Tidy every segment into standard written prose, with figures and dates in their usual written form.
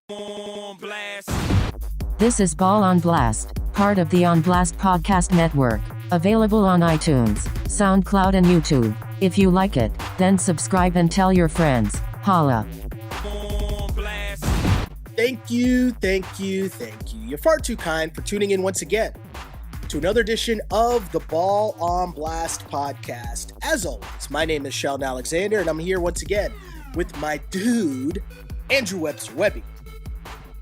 On blast. This is Ball on Blast, part of the On Blast podcast network, available on iTunes, SoundCloud and YouTube. If you like it, then subscribe and tell your friends. Holla. On blast. Thank you. You're far too kind for tuning in once again to another edition of the Ball on Blast podcast. As always, my name is Sheldon Alexander, and I'm here once again with my dude, Andrew Webster Webby.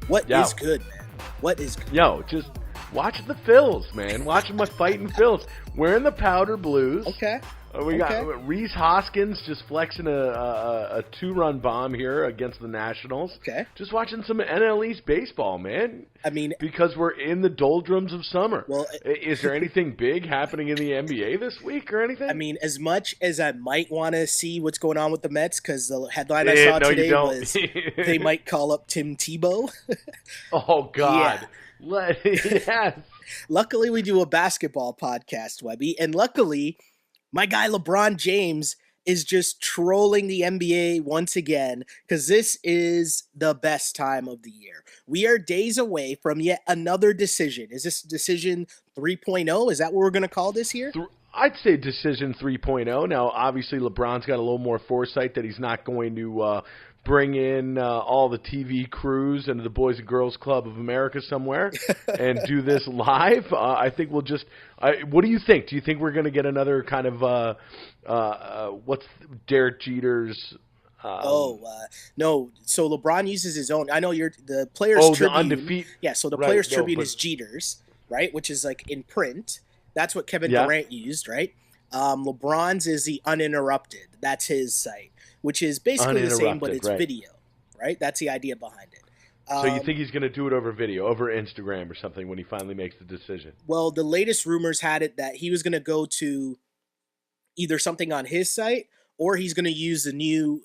What is good, man? What is good? Yo, just watch the Phils, man. Watching my fighting Phils. Wearing the powder blues. Okay. We got Reese Hoskins just flexing a two-run bomb here against the Nationals. Okay. Just watching some NL East baseball, man. I mean, because we're in the doldrums of summer. Well, is there anything big happening in the NBA this week or anything? I mean, as much as I might want to see what's going on with the Mets, because the headline I saw today was they might call up Tim Tebow. Oh, God. Yeah. Yes. Luckily, we do a basketball podcast, Webby, and luckily, my guy LeBron James is just trolling the NBA once again, because this is the best time of the year. We are days away from yet another decision. Is this decision 3.0? Is that what we're going to call this here? I'd say decision 3.0. Now, obviously, LeBron's got a little more foresight that he's not going to bring in all the TV crews and the Boys and Girls Club of America somewhere and do this live. I think we'll just what do you think? Do you think we're going to get another kind of what's Derek Jeter's no. So LeBron uses his own. I know the Players Tribune. The undefeated. Yeah, so the Players Tribune is Jeter's, right? Which is like in print. That's what Kevin Durant used, right? LeBron's is the Uninterrupted. That's his site, which is basically the same, but it's video, right? That's the idea behind it. So you think he's going to do it over video, over Instagram or something when he finally makes the decision? Well, the latest rumors had it that he was going to go to either something on his site or he's going to use the new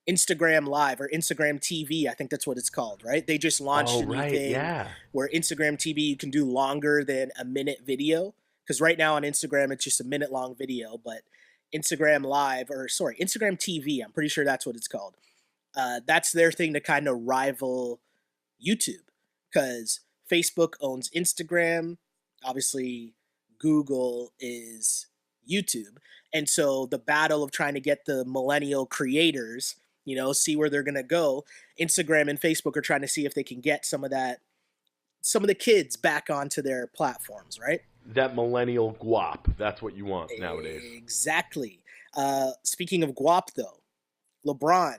Instagram Live or Instagram TV. I think that's what it's called, right? They just launched a new thing where Instagram TV, you can do longer than a minute video. Because right now on Instagram, it's just a minute-long video, but Instagram TV, I'm pretty sure that's what it's called. That's their thing to kind of rival YouTube, because Facebook owns Instagram. Obviously, Google is YouTube. And so the battle of trying to get the millennial creators, see where they're going to go, Instagram and Facebook are trying to see if they can get some of the kids back onto their platforms, right? That millennial guap. That's what you want nowadays. Exactly. Speaking of guap, though, LeBron,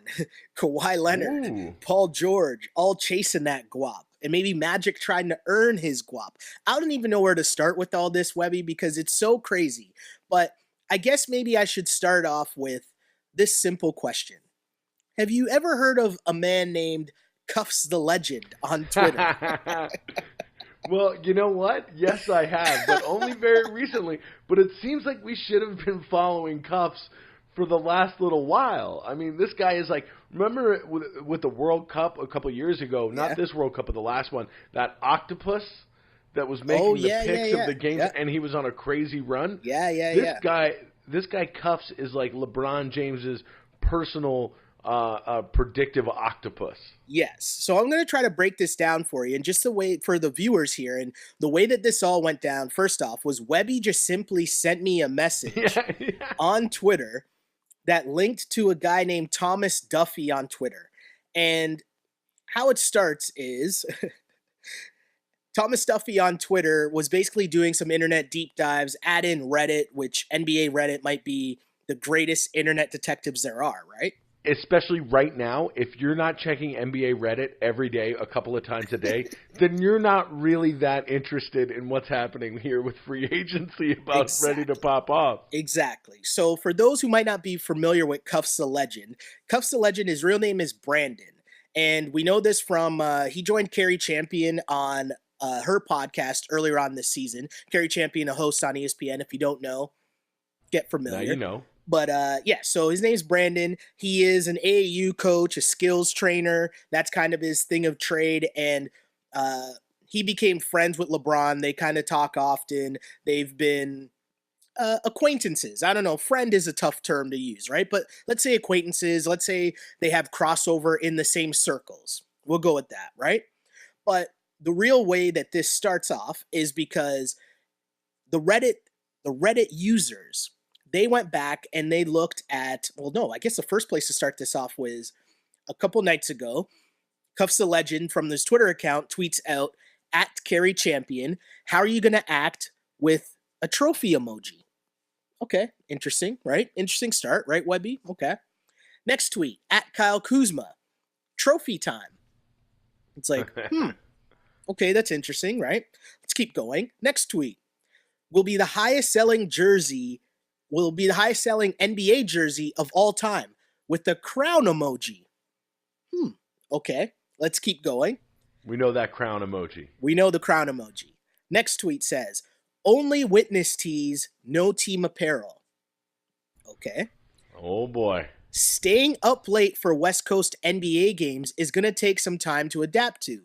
Kawhi Leonard, Paul George, all chasing that guap. And maybe Magic trying to earn his guap. I don't even know where to start with all this, Webby, because it's so crazy. But I guess maybe I should start off with this simple question. Have you ever heard of a man named Cuffs the Legend on Twitter? Well, you know what? Yes, I have, but only very recently. But it seems like we should have been following Cuffs for the last little while. I mean, this guy is like, remember with the World Cup a couple years ago, not this World Cup, but the last one, that octopus that was making the picks of the games, and he was on a crazy run? This guy Cuffs is like LeBron James's personal predictive octopus. Yes. So I'm going to try to break this down for you. And just the way for the viewers here, and the way that this all went down, first off, was Webby just simply sent me a message on Twitter that linked to a guy named Thomas Duffy on Twitter. And how it starts is Thomas Duffy on Twitter was basically doing some internet deep dives, add in Reddit, which NBA Reddit might be the greatest internet detectives there are, right? Especially right now, if you're not checking NBA Reddit every day, a couple of times a day, then you're not really that interested in what's happening here with free agency about ready to pop off. Exactly. So for those who might not be familiar with Cuffs the Legend, his real name is Brandon. And we know this from, he joined Carrie Champion on her podcast earlier on this season. Carrie Champion, a host on ESPN. If you don't know, get familiar. Now you know. But so his name's Brandon. He is an AAU coach, a skills trainer. That's kind of his thing of trade. And he became friends with LeBron. They kind of talk often. They've been acquaintances. I don't know. Friend is a tough term to use, right? But let's say acquaintances. Let's say they have crossover in the same circles, We'll go with that, right? But the real way that this starts off is because the Reddit users, they went back and they looked at, well, no, I guess the first place to start this off was a couple nights ago. Cuffs the Legend from this Twitter account tweets out, at Carry Champion, how are you going to act with a trophy emoji? Okay, interesting, right? Interesting start, right, Webby? Okay. Next tweet, at Kyle Kuzma, trophy time. It's like, okay, that's interesting, right? Let's keep going. Next tweet, will be the highest selling NBA jersey of all time with the crown emoji. Okay, let's keep going. We know that crown emoji. We know the crown emoji. Next tweet says, only witness tees, no team apparel. Okay. Oh boy. Staying up late for West Coast NBA games is going to take some time to adapt to.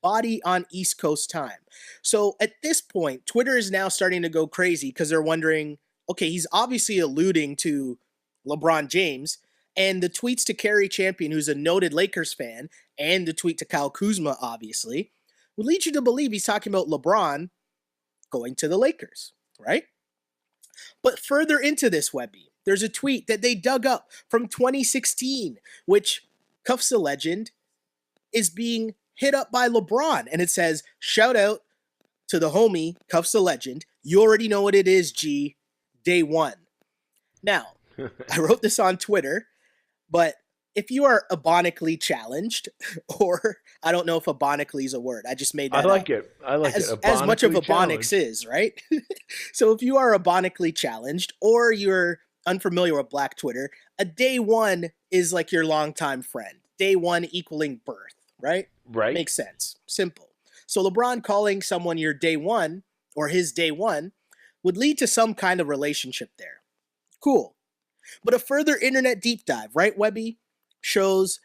Body on East Coast time. So at this point, Twitter is now starting to go crazy because they're wondering, okay, he's obviously alluding to LeBron James, and the tweets to Carry Champion, who's a noted Lakers fan, and the tweet to Kyle Kuzma, obviously, would lead you to believe he's talking about LeBron going to the Lakers, right? But further into this, Webby, there's a tweet that they dug up from 2016, which Cuffs the Legend is being hit up by LeBron, and it says, shout out to the homie, Cuffs the Legend. You already know what it is, G. Day one. Now, I wrote this on Twitter, but if you are abonically challenged, or I don't know if abonically is a word, I just made that I like up. it. I like as, it. As much of Abonically abonics challenged. is, right? So if you are abonically challenged, or you're unfamiliar with Black Twitter, a day one is like your longtime friend. Day one equaling birth, right? Right. Makes sense. Simple. So LeBron calling someone your day one, or his day one, would lead to some kind of relationship there. Cool. But a further internet deep dive, right, Webby, shows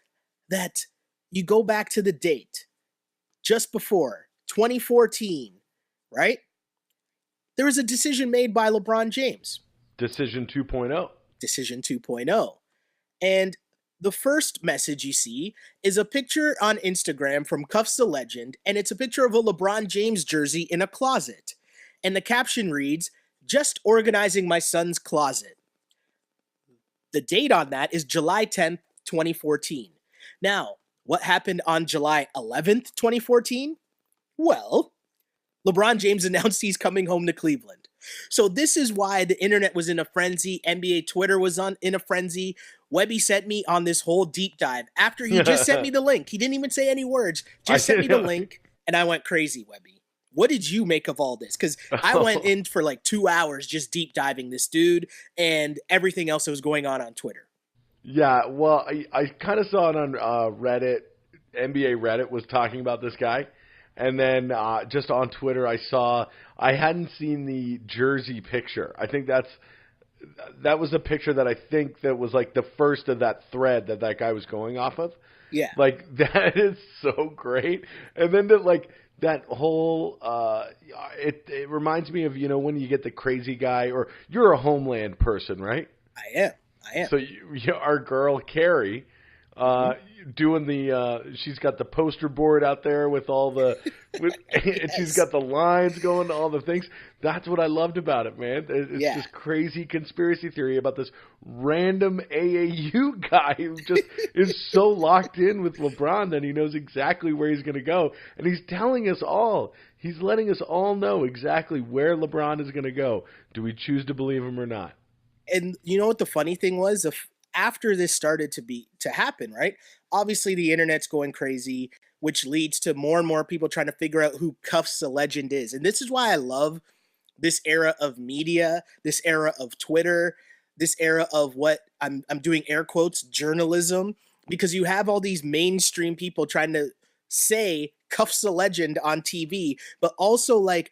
that you go back to the date just before 2014, right? There was a decision made by LeBron James. Decision 2.0. Decision 2.0. And the first message you see is a picture on Instagram from Cuffs the Legend, and it's a picture of a LeBron James jersey in a closet. And the caption reads, just organizing my son's closet. The date on that is July 10th, 2014. Now, what happened on July 11th, 2014? Well, LeBron James announced he's coming home to Cleveland. So this is why the internet was in a frenzy. NBA Twitter was in a frenzy. Webby sent me on this whole deep dive after he just sent me the link. He didn't even say any words. Just sent me the link, and I went crazy, Webby. What did you make of all this? Because I went in for like 2 hours just deep diving this dude and everything else that was going on Twitter. Yeah, well, I kind of saw it on Reddit. NBA Reddit was talking about this guy. And then just on Twitter, I hadn't seen the jersey picture. I think that was a picture that I think that was like the first of that thread that guy was going off of. Yeah. Like, that is so great. And then that whole it reminds me of, when you get the crazy guy, or you're a Homeland person, right? I am. So our girl Carrie doing she's got the poster board out there with all the and she's got the lines going to all the things. That's what I loved about it, man. It's this crazy conspiracy theory about this random AAU guy who just is so locked in with LeBron that he knows exactly where he's going to go, and he's telling us all. He's letting us all know exactly where LeBron is going to go. Do we choose to believe him or not? And you know what the funny thing was? After this started to happen, right? Obviously, the internet's going crazy, which leads to more and more people trying to figure out who Cuffs the Legend is. And this is why I love this era of media, this era of Twitter, this era of what I'm doing air quotes, journalism, because you have all these mainstream people trying to say Cuffs the Legend on TV, but also like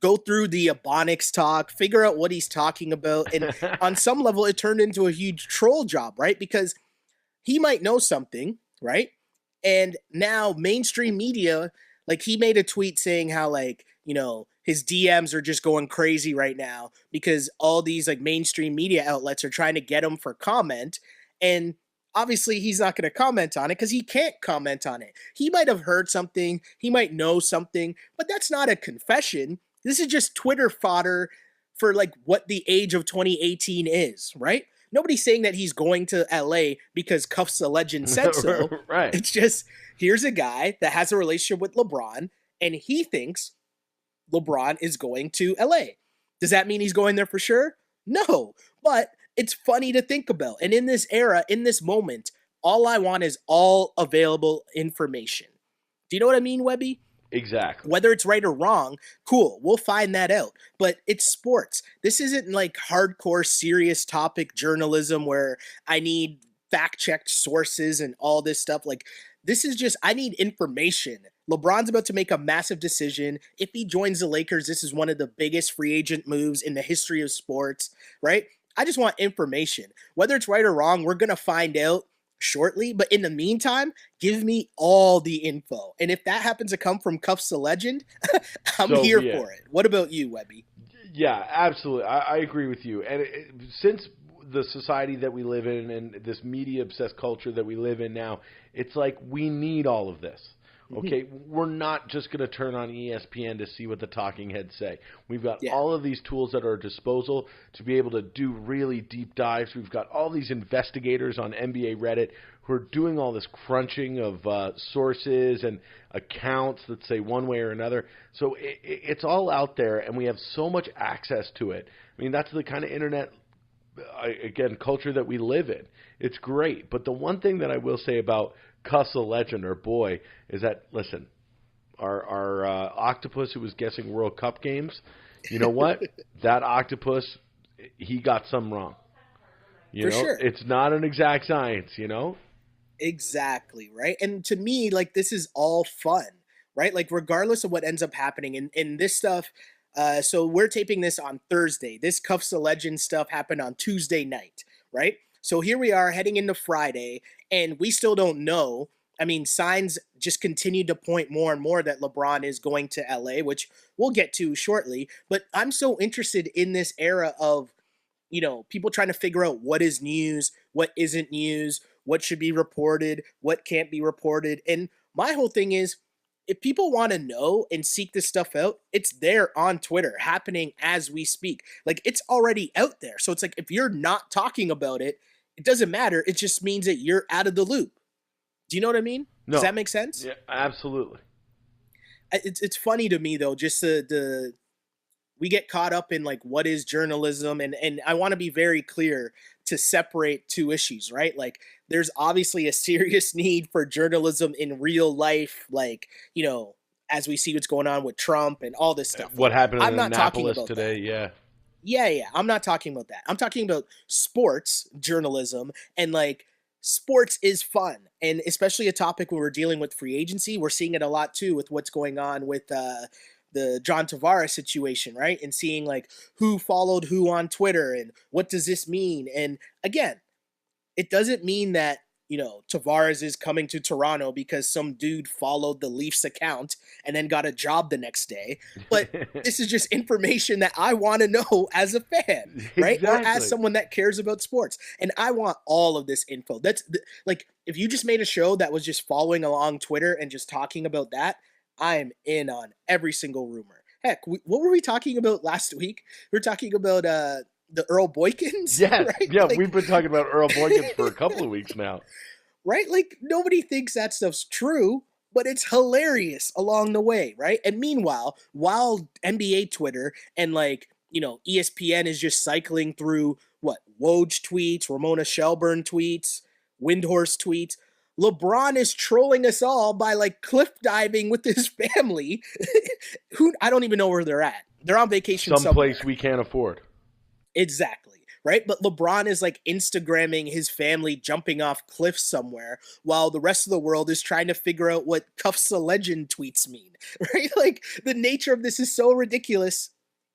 go through the Ebonics talk, figure out what he's talking about. And on some level, it turned into a huge troll job, right? Because he might know something, right? And now mainstream media, like he made a tweet saying how like, his DMs are just going crazy right now because all these like mainstream media outlets are trying to get him for comment. And obviously he's not going to comment on it because he can't comment on it. He might have heard something, he might know something, but that's not a confession. This is just Twitter fodder for like what the age of 2018 is, right? Nobody's saying that he's going to LA because Cuffs the Legend said so. Right. It's just, here's a guy that has a relationship with LeBron, and he thinks LeBron is going to LA. Does that mean he's going there for sure? No, but it's funny to think about. And in this era, in this moment, all I want is all available information. Do you know what I mean, Webby? Exactly. Whether it's right or wrong, cool, we'll find that out. But it's sports. This isn't like hardcore, serious topic journalism where I need fact-checked sources and all this stuff. Like, this is just, I need information. LeBron's about to make a massive decision. If he joins the Lakers, this is one of the biggest free agent moves in the history of sports, right? I just want information. Whether it's right or wrong, we're going to find out shortly. But in the meantime, give me all the info. And if that happens to come from Cuffs the Legend, I'm here for it. What about you, Webby? Yeah, absolutely. I agree with you. And since the society that we live in and this media-obsessed culture that we live in now, it's like we need all of this. Okay, we're not just going to turn on ESPN to see what the talking heads say. We've got all of these tools at our disposal to be able to do really deep dives. We've got all these investigators on NBA Reddit who are doing all this crunching of sources and accounts that say one way or another. So it's all out there, and we have so much access to it. I mean, that's the kind of internet, again, culture that we live in. It's great. But the one thing that I will say about Cuss a Legend, or boy, is that, listen, our octopus who was guessing World Cup games, you know what? That octopus, he got some wrong. You know, sure. It's not an exact science, you know? Exactly, right? And to me, like, this is all fun, right? Like, regardless of what ends up happening in this stuff, so we're taping this on Thursday. This Cuffs the Legend stuff happened on Tuesday night, right? So here we are heading into Friday, and we still don't know. I mean, signs just continue to point more and more that LeBron is going to LA, which we'll get to shortly. But I'm so interested in this era of, you know, people trying to figure out what is news, what isn't news, what should be reported, what can't be reported. And my whole thing is, if people want to know and seek this stuff out, it's there on Twitter, happening as we speak. Like, it's already out there. So it's like, if you're not talking about it, it doesn't matter. It just means that you're out of the loop. Do you know what I mean? No. Does that make sense? Yeah, absolutely. It's funny to me, though, just we get caught up in, like, what is journalism? And I want to be very clear to separate two issues, right? Like, there's obviously a serious need for journalism in real life, like, you know, as we see what's going on with Trump and all this stuff. What happened in I'm not talking Annapolis about today, that. yeah. Yeah, I'm not talking about that. I'm talking about sports journalism, and like, sports is fun, and especially a topic when we're dealing with free agency. We're seeing it a lot too with what's going on with the John Tavares situation, right? And seeing like who followed who on Twitter and what does this mean? And again, it doesn't mean that, you know, Tavares is coming to Toronto because some dude followed the Leafs account and then got a job the next day. But this is just information that I want to know as a fan, right? Exactly. Or as someone that cares about sports. And I want all of this info. Like, if you just made a show that was just following along Twitter and just talking about that, I'm in on every single rumor. Heck, what were we talking about last week? We were talking about the Earl Boykins. Yes. Right? Yeah, like, we've been talking about Earl Boykins for a couple of weeks now. Right? Like, nobody thinks that stuff's true, but it's hilarious along the way, right? And meanwhile, while NBA Twitter and, like, you know, ESPN is just cycling through what, Woj tweets, Ramona Shelburne tweets, Windhorse tweets, LeBron is trolling us all by, like, cliff diving with his family. Who, I don't even know where they're at. They're on vacation Someplace somewhere. we can't afford. Exactly, right? But LeBron is, like, Instagramming his family jumping off cliffs somewhere while the rest of the world is trying to figure out what Cuffs a Legend tweets mean, right? Like, the nature of this is so ridiculous,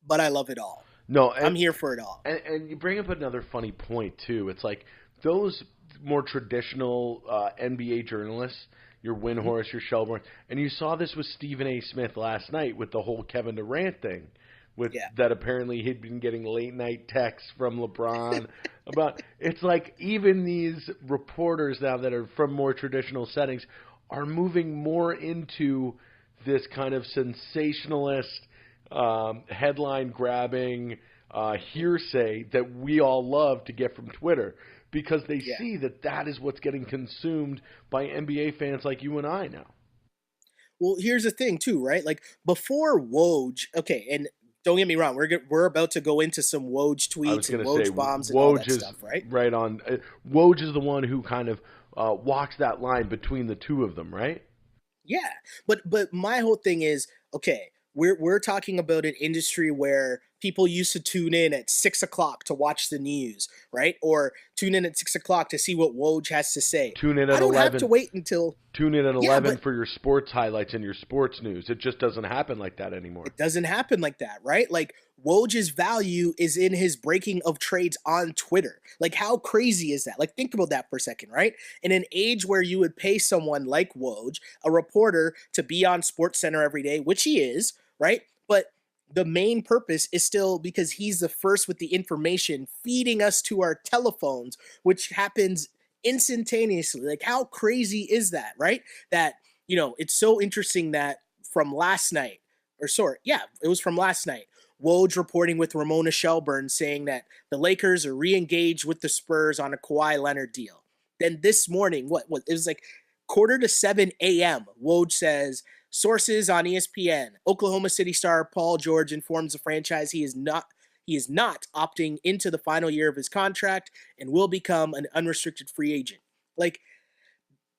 but I love it all. No, I'm here for it all. And you bring up another funny point, too. It's like those more traditional NBA journalists, your Windhorst, your Shelburne, and you saw this with Stephen A. Smith last night with the whole Kevin Durant thing, with Yeah. that apparently he'd been getting late night texts from LeBron about. It's like even these reporters now that are from more traditional settings are moving more into this kind of sensationalist, headline grabbing hearsay that we all love to get from Twitter, because they see that that is what's getting consumed by NBA fans like you and I now. Well, here's the thing too, right? Like before Woj, okay, and don't get me wrong, we're about to go into some Woj tweets and Woj bombs and all that stuff, right? Right on. Woj is the one who kind of walks that line between the two of them, right? Yeah, but my whole thing is, okay, we're talking about an industry where people used to tune in at 6 o'clock to watch the news, right? Or tune in at 6 o'clock to see what Woj has to say. Tune in at 11. I don't have to wait until... Tune in at 11 for your sports highlights and your sports news. It just doesn't happen like that anymore. It doesn't happen like that, right? Like, Woj's value is in his breaking of trades on Twitter. Like, how crazy is that? Like, think about that for a second, right? In an age where you would pay someone like Woj, a reporter, to be on SportsCenter every day, which he is, right? But the main purpose is still because he's the first with the information feeding us to our telephones, which happens instantaneously. Like, how crazy is that, right? That, you know, it's so interesting that from last night, or sorry, yeah, it was from last night, Woj reporting with Ramona Shelburne saying that the Lakers are re-engaged with the Spurs on a Kawhi Leonard deal. Then this morning, what it was like 6:45 a.m., Woj says, sources on ESPN, Oklahoma City star Paul George informs the franchise he is not opting into the final year of his contract and will become an unrestricted free agent. Like,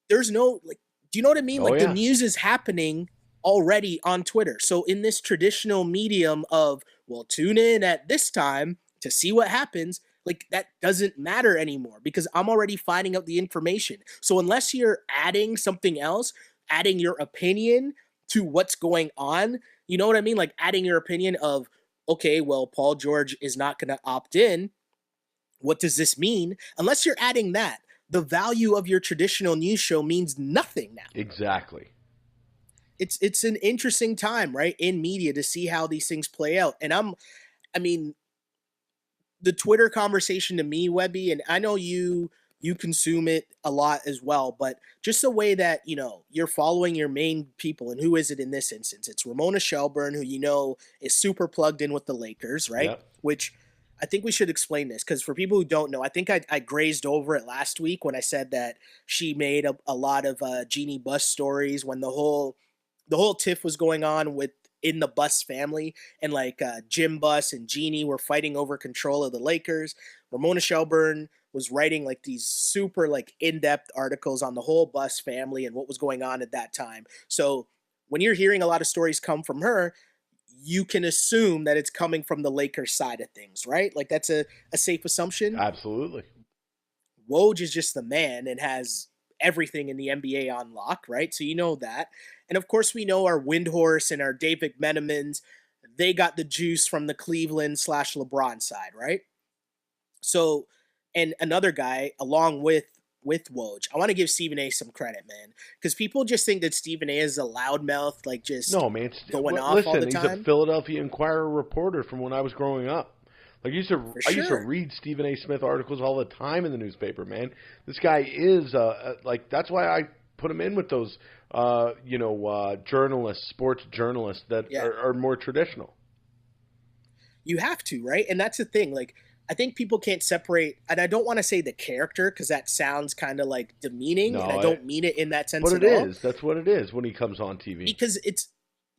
there's no, like, do you know what I mean? The news is happening already on Twitter. So in this traditional medium of, well, tune in at this time to see what happens, like, that doesn't matter anymore because I'm already finding out the information. So unless you're adding something else, adding your opinion to what's going on, you know what I mean? Like, adding your opinion of, okay, well, Paul George is not going to opt in. What does this mean? Unless you're adding that, the value of your traditional news show means nothing now. Exactly. It's an interesting time, right, in media to see how these things play out. And I mean, the Twitter conversation to me, Webby, and I know you consume it a lot as well, but just the way that, you know, you're following your main people, and who is it in this instance? It's Ramona Shelburne, who, you know, is super plugged in with the Lakers, right? Yep. Which I think we should explain this, because for people who don't know, I think I grazed over it last week when I said that she made a lot of Jeannie Buss stories when the whole tiff was going on in the Buss family, and like Jim Buss and Jeannie were fighting over control of the Lakers. Ramona Shelburne was writing like these super like in-depth articles on the whole Buss family and what was going on at that time. So when you're hearing a lot of stories come from her, you can assume that it's coming from the Lakers side of things, right? Like, that's a safe assumption. Absolutely. Woj is just the man and has everything in the NBA on lock, right? So you know that. And of course we know our Windhorse and our Dave McMenamins, they got the juice from the Cleveland/LeBron side, right? So, and another guy along with Woj, I want to give Stephen A some credit, man, because people just think that Stephen A is a loudmouth, like just going off all the time. He's a Philadelphia Inquirer reporter from when I was growing up. Like, I used to read Stephen A. Smith articles all the time in the newspaper, man. This guy is like, that's why I put him in with those journalists, sports journalists that are more traditional. You have to, right? And that's the thing. Like, I think people can't separate, and I don't want to say the character because that sounds kind of like demeaning, and I don't mean it in that sense at all. But it is. That's what it is when he comes on TV. Because it's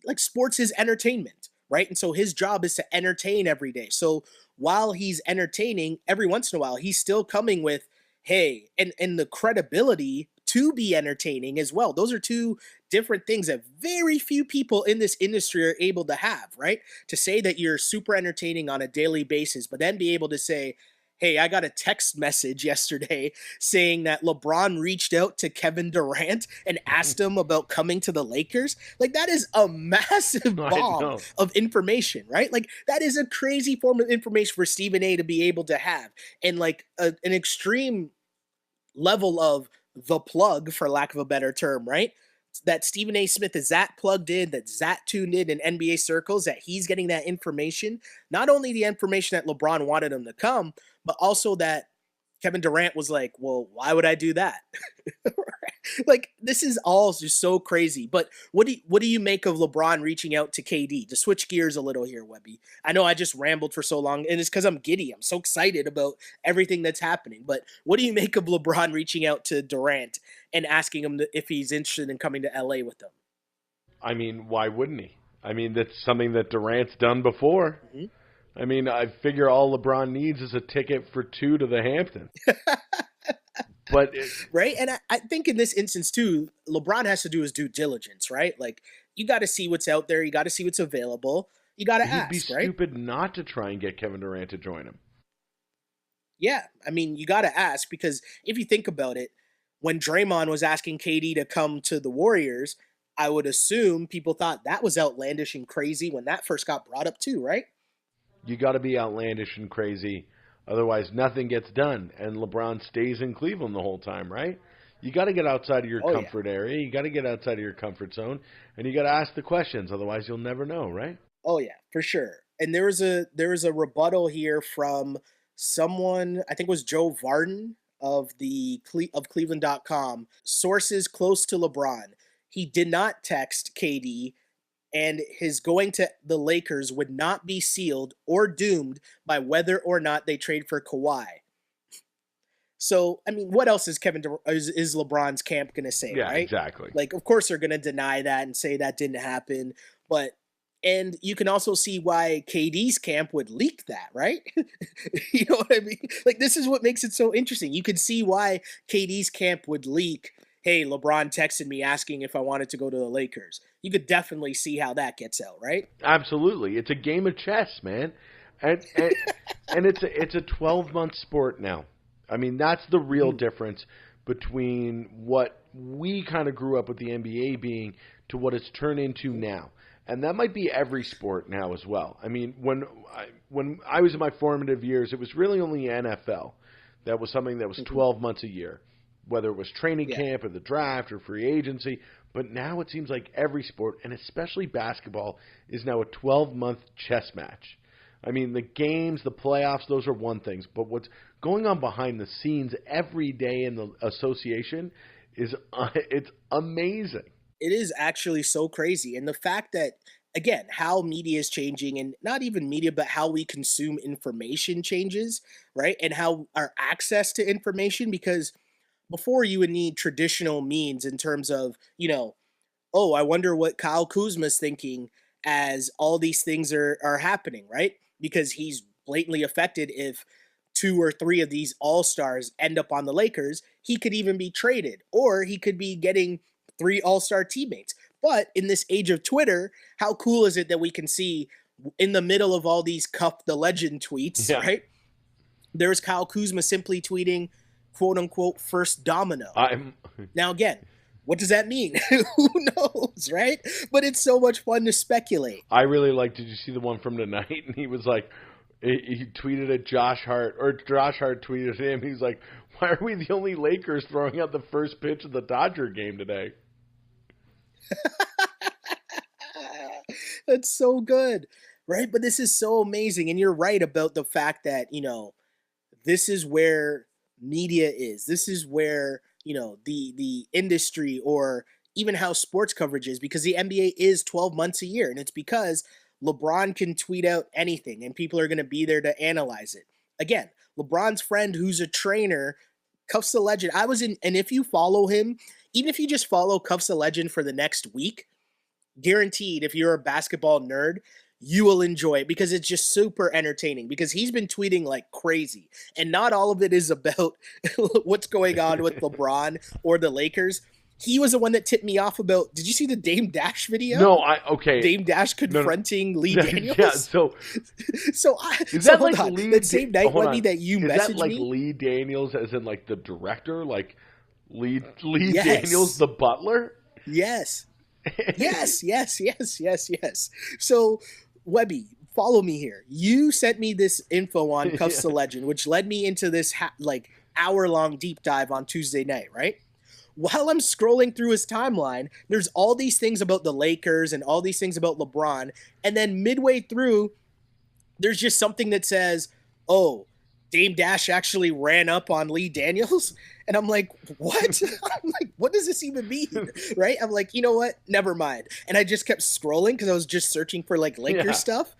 like, sports is entertainment, right? And so his job is to entertain every day. So while he's entertaining, every once in a while, he's still coming with, hey, and the credibility to be entertaining as well. Those are two different things that very few people in this industry are able to have, right? To say that you're super entertaining on a daily basis, but then be able to say, hey, I got a text message yesterday saying that LeBron reached out to Kevin Durant and asked him about coming to the Lakers. Like, that is a massive bomb of information, right? Like, that is a crazy form of information for Stephen A to be able to have. And like an extreme level of the plug, for lack of a better term, right? that Stephen A. Smith is that plugged in, that tuned in NBA circles, that he's getting that information. Not only the information that LeBron wanted him to come, but also that Kevin Durant was like, well, why would I do that? Like, this is all just so crazy. But what do you make of LeBron reaching out to KD? To switch gears a little here, Webby. I know I just rambled for so long, and it's because I'm giddy. I'm so excited about everything that's happening. But what do you make of LeBron reaching out to Durant and asking him if he's interested in coming to LA with them? I mean, why wouldn't he? I mean, that's something that Durant's done before. Mm-hmm. I mean, I figure all LeBron needs is a ticket for 2 to the Hampton. But right? And I think in this instance, too, LeBron has to do his due diligence, right? Like, you got to see what's out there. You got to see what's available. You got to ask, He'd be right? stupid not to try and get Kevin Durant to join him. Yeah, I mean, you got to ask, because if you think about it, when Draymond was asking KD to come to the Warriors, I would assume people thought that was outlandish and crazy when that first got brought up too, right? You got to be outlandish and crazy. Otherwise, nothing gets done, and LeBron stays in Cleveland the whole time, right? You got to get outside of your comfort area. You got to get outside of your comfort zone, and you got to ask the questions. Otherwise, you'll never know, right? Oh yeah, for sure. And there was a rebuttal here from someone, I think it was Joe Varden of Cleveland.com. Sources close to LeBron. He did not text KD, and his going to the Lakers would not be sealed or doomed by whether or not they trade for Kawhi. So, I mean, what else is is LeBron's camp going to say, yeah, right? Yeah, exactly. Like, of course they're going to deny that and say that didn't happen. And you can also see why KD's camp would leak that, right? You know what I mean? Like, this is what makes it so interesting. You could see why KD's camp would leak, hey, LeBron texted me asking if I wanted to go to the Lakers. You could definitely see how that gets out, right? Absolutely. It's a game of chess, man. And it's a 12-month sport now. I mean, that's the real difference between what we kind of grew up with the NBA being to what it's turned into now. And that might be every sport now as well. I mean, when I was in my formative years, it was really only NFL. That was something that was 12 months a year, whether it was training camp or the draft or free agency. But now it seems like every sport, and especially basketball, is now a 12-month chess match. I mean, the games, the playoffs, those are one thing. But what's going on behind the scenes every day in the association is it's amazing. It is actually so crazy. And the fact that, again, how media is changing, and not even media, but how we consume information changes, right? And how our access to information, because before you would need traditional means in terms of, you know, oh, I wonder what Kyle Kuzma's thinking as all these things are happening, right? Because he's blatantly affected if 2 or 3 of these all-stars end up on the Lakers. He could even be traded, or he could be getting 3 all-star teammates. But in this age of Twitter, how cool is it that we can see in the middle of all these Cuff the Legend tweets, right? There's Kyle Kuzma simply tweeting, quote unquote, first domino. Now, again, what does that mean? Who knows, right? But it's so much fun to speculate. I really like, did you see the one from tonight? And he was like, he tweeted at Josh Hart, or Josh Hart tweeted at him. He's like, why are we the only Lakers throwing out the first pitch of the Dodger game today? That's so good, right? But this is so amazing. And you're right about the fact that, you know, this is where media is. This is where, you know, the industry, or even how sports coverage is, because the NBA is 12 months a year. And it's because LeBron can tweet out anything and people are going to be there to analyze it. Again, LeBron's friend, who's a trainer, Cuffs the Legend. And if you follow him, even if you just follow Cuffs the Legend for the next week, guaranteed, if you're a basketball nerd, you will enjoy it, because it's just super entertaining, because he's been tweeting like crazy, and not all of it is about what's going on with LeBron or the Lakers. He was the one that tipped me off about, did you see the Dame Dash video? No, Dame Dash confronting Lee Daniels? Yeah, is that like that same night, Webby, that you messaged me? Is that like Lee Daniels as in like the director? Like Lee Daniels, the butler? Yes. Yes. So, Webby, follow me here. You sent me this info on Cuffs the Legend, which led me into this hour-long deep dive on Tuesday night, right? while I'm scrolling through his timeline, there's all these things about the Lakers and all these things about LeBron. And then midway through, there's just something that says, oh, Dame Dash actually ran up on Lee Daniels. And I'm like, what? I'm like, what does this even mean? Right? I'm like, you know what? Never mind. And I just kept scrolling because I was just searching for like Lakers stuff.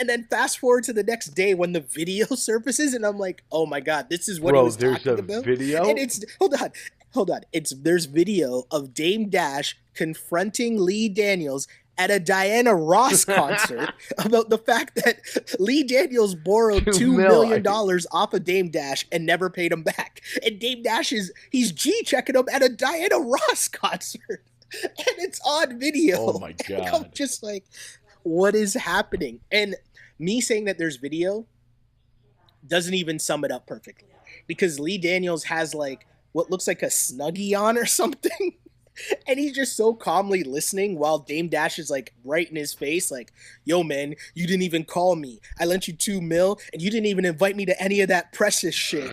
And then fast forward to the next day when the video surfaces, and I'm like, oh my God, this is what he was talking about. There's a video? And it's, hold on. There's video of Dame Dash confronting Lee Daniels at a Diana Ross concert about the fact that Lee Daniels borrowed $2 million off of Dame Dash and never paid him back. And Dame Dash he's G-checking him at a Diana Ross concert. And it's on video. Oh my God. And I'm just like, what is happening? And me saying that there's video doesn't even sum it up perfectly. Because Lee Daniels has like what looks like a Snuggie on or something. And he's just so calmly listening while Dame Dash is like right in his face, like, yo, man, you didn't even call me. I lent you $2 million and you didn't even invite me to any of that precious shit.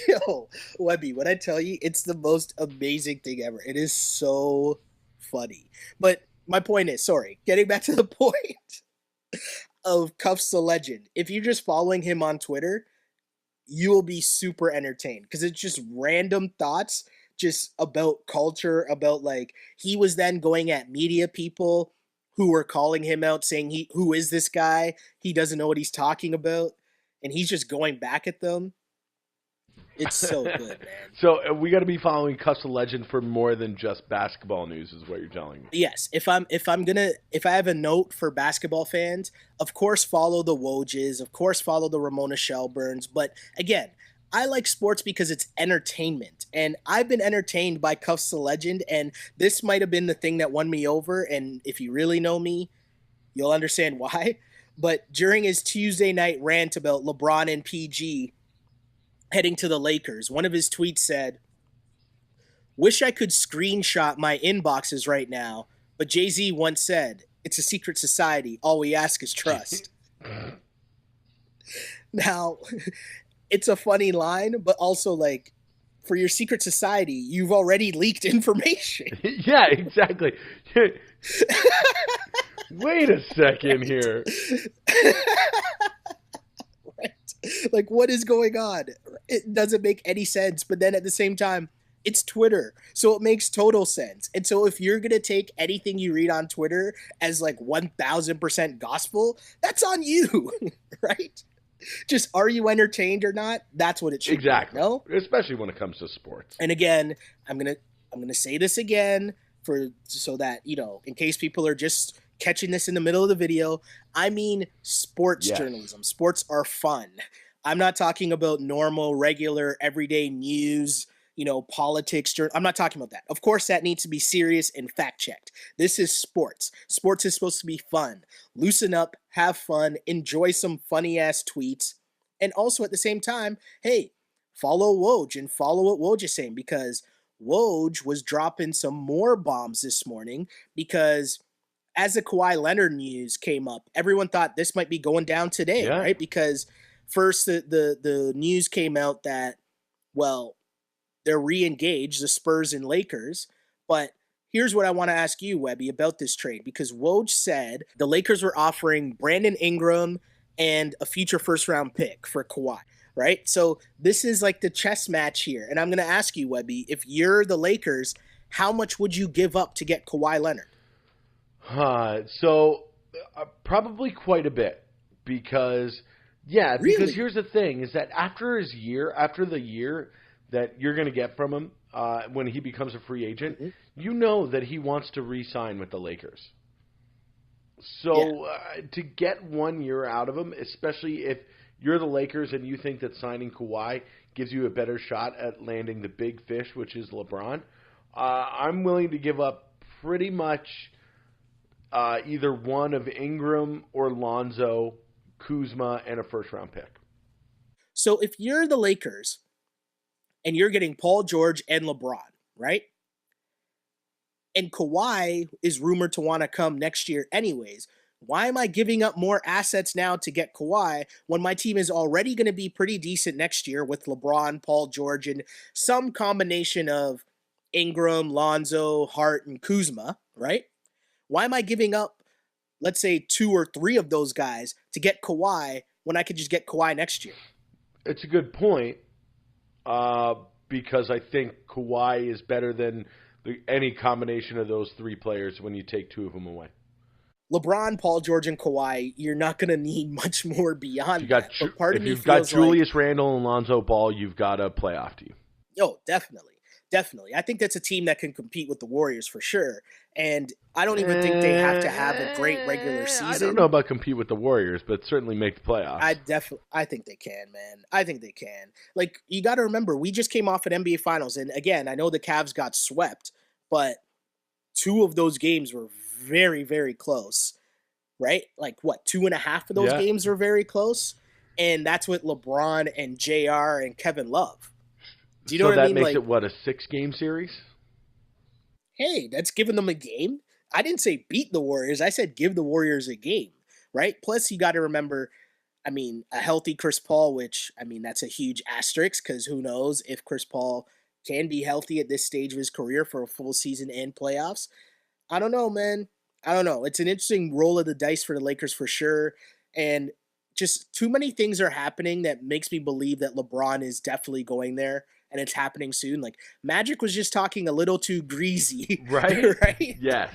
Yo, Webby, when I tell you, it's the most amazing thing ever. It is so funny. But my point is, getting back to the point of Cuffs the Legend. If you're just following him on Twitter, you will be super entertained because it's just random thoughts just about culture, about like he was then going at media people who were calling him out saying who is this guy? He doesn't know what he's talking about. And he's just going back at them. It's so good, man. So we got to be following Cuffs the Legend for more than just basketball news is what you're telling me. Yes. If I have a note for basketball fans, of course follow the Wojs, of course follow the Ramona Shelburns. But again, I like sports because it's entertainment, and I've been entertained by Cuffs the Legend, and this might have been the thing that won me over, and if you really know me, you'll understand why. But during his Tuesday night rant about LeBron and PG heading to the Lakers, one of his tweets said, "Wish I could screenshot my inboxes right now, but Jay-Z once said, it's a secret society, all we ask is trust." Now... it's a funny line, but also like for your secret society, you've already leaked information. Yeah, exactly. Wait a second here. Right. Like what is going on? It doesn't make any sense. But then at the same time, it's Twitter. So it makes total sense. And so if you're going to take anything you read on Twitter as like 1000% gospel, that's on you, right? Just are you entertained or not? That's what it should be. No? Especially when it comes to sports. And again, I'm gonna say this again so that, you know, in case people are just catching this in the middle of the video, I mean sports journalism. Sports are fun. I'm not talking about normal, regular, everyday news, you know, politics. I'm not talking about that. Of course, that needs to be serious and fact-checked. This is sports. Sports is supposed to be fun. Loosen up, have fun, enjoy some funny-ass tweets. And also at the same time, hey, follow Woj and follow what Woj is saying because Woj was dropping some more bombs this morning because as the Kawhi Leonard news came up, everyone thought this might be going down today, right? Because first the news came out that, well, they're re-engaged, the Spurs and Lakers. But here's what I want to ask you, Webby, about this trade. Because Woj said the Lakers were offering Brandon Ingram and a future first-round pick for Kawhi, right? So this is like the chess match here. And I'm going to ask you, Webby, if you're the Lakers, how much would you give up to get Kawhi Leonard? So probably quite a bit. Because, because here's the thing, is that after the year that you're going to get from him when he becomes a free agent, you know that he wants to re-sign with the Lakers. So to get 1 year out of him, especially if you're the Lakers and you think that signing Kawhi gives you a better shot at landing the big fish, which is LeBron, I'm willing to give up pretty much either one of Ingram or Lonzo, Kuzma, and a first-round pick. So if you're the Lakers and you're getting Paul George and LeBron, right? And Kawhi is rumored to want to come next year anyways. why am I giving up more assets now to get Kawhi when my team is already going to be pretty decent next year with LeBron, Paul George, and some combination of Ingram, Lonzo, Hart, and Kuzma, right? Why am I giving up, let's say, 2 or 3 of those guys to get Kawhi when I could just get Kawhi next year? It's a good point because I think Kawhi is better than any combination of those 3 players when you take 2 of them away. LeBron, Paul George, and Kawhi, you're not going to need much more beyond that. But part of if me you've got feels Julius Randle and Lonzo Ball, you've got a playoff team. Oh, definitely. Definitely. I think that's a team that can compete with the Warriors for sure. And I don't even think they have to have a great regular season. I don't know about compete with the Warriors, but certainly make the playoffs. I think they can, man. I think they can. Like, you got to remember, we just came off an NBA Finals. And again, I know the Cavs got swept, but 2 of those games were very, very close. Right? Like, what, 2.5 of those games were very close? And that's with LeBron and JR and Kevin Love. Do you know what I mean? So that makes it, what, a 6-game series? Hey, that's giving them a game. I didn't say beat the Warriors. I said give the Warriors a game, right? Plus, you got to remember, I mean, a healthy Chris Paul, which, I mean, that's a huge asterisk because who knows if Chris Paul can be healthy at this stage of his career for a full season and playoffs. I don't know, man. I don't know. It's an interesting roll of the dice for the Lakers for sure. And just too many things are happening that makes me believe that LeBron is definitely going there and it's happening soon. Like Magic was just talking a little too greasy. Right? Right? Yes.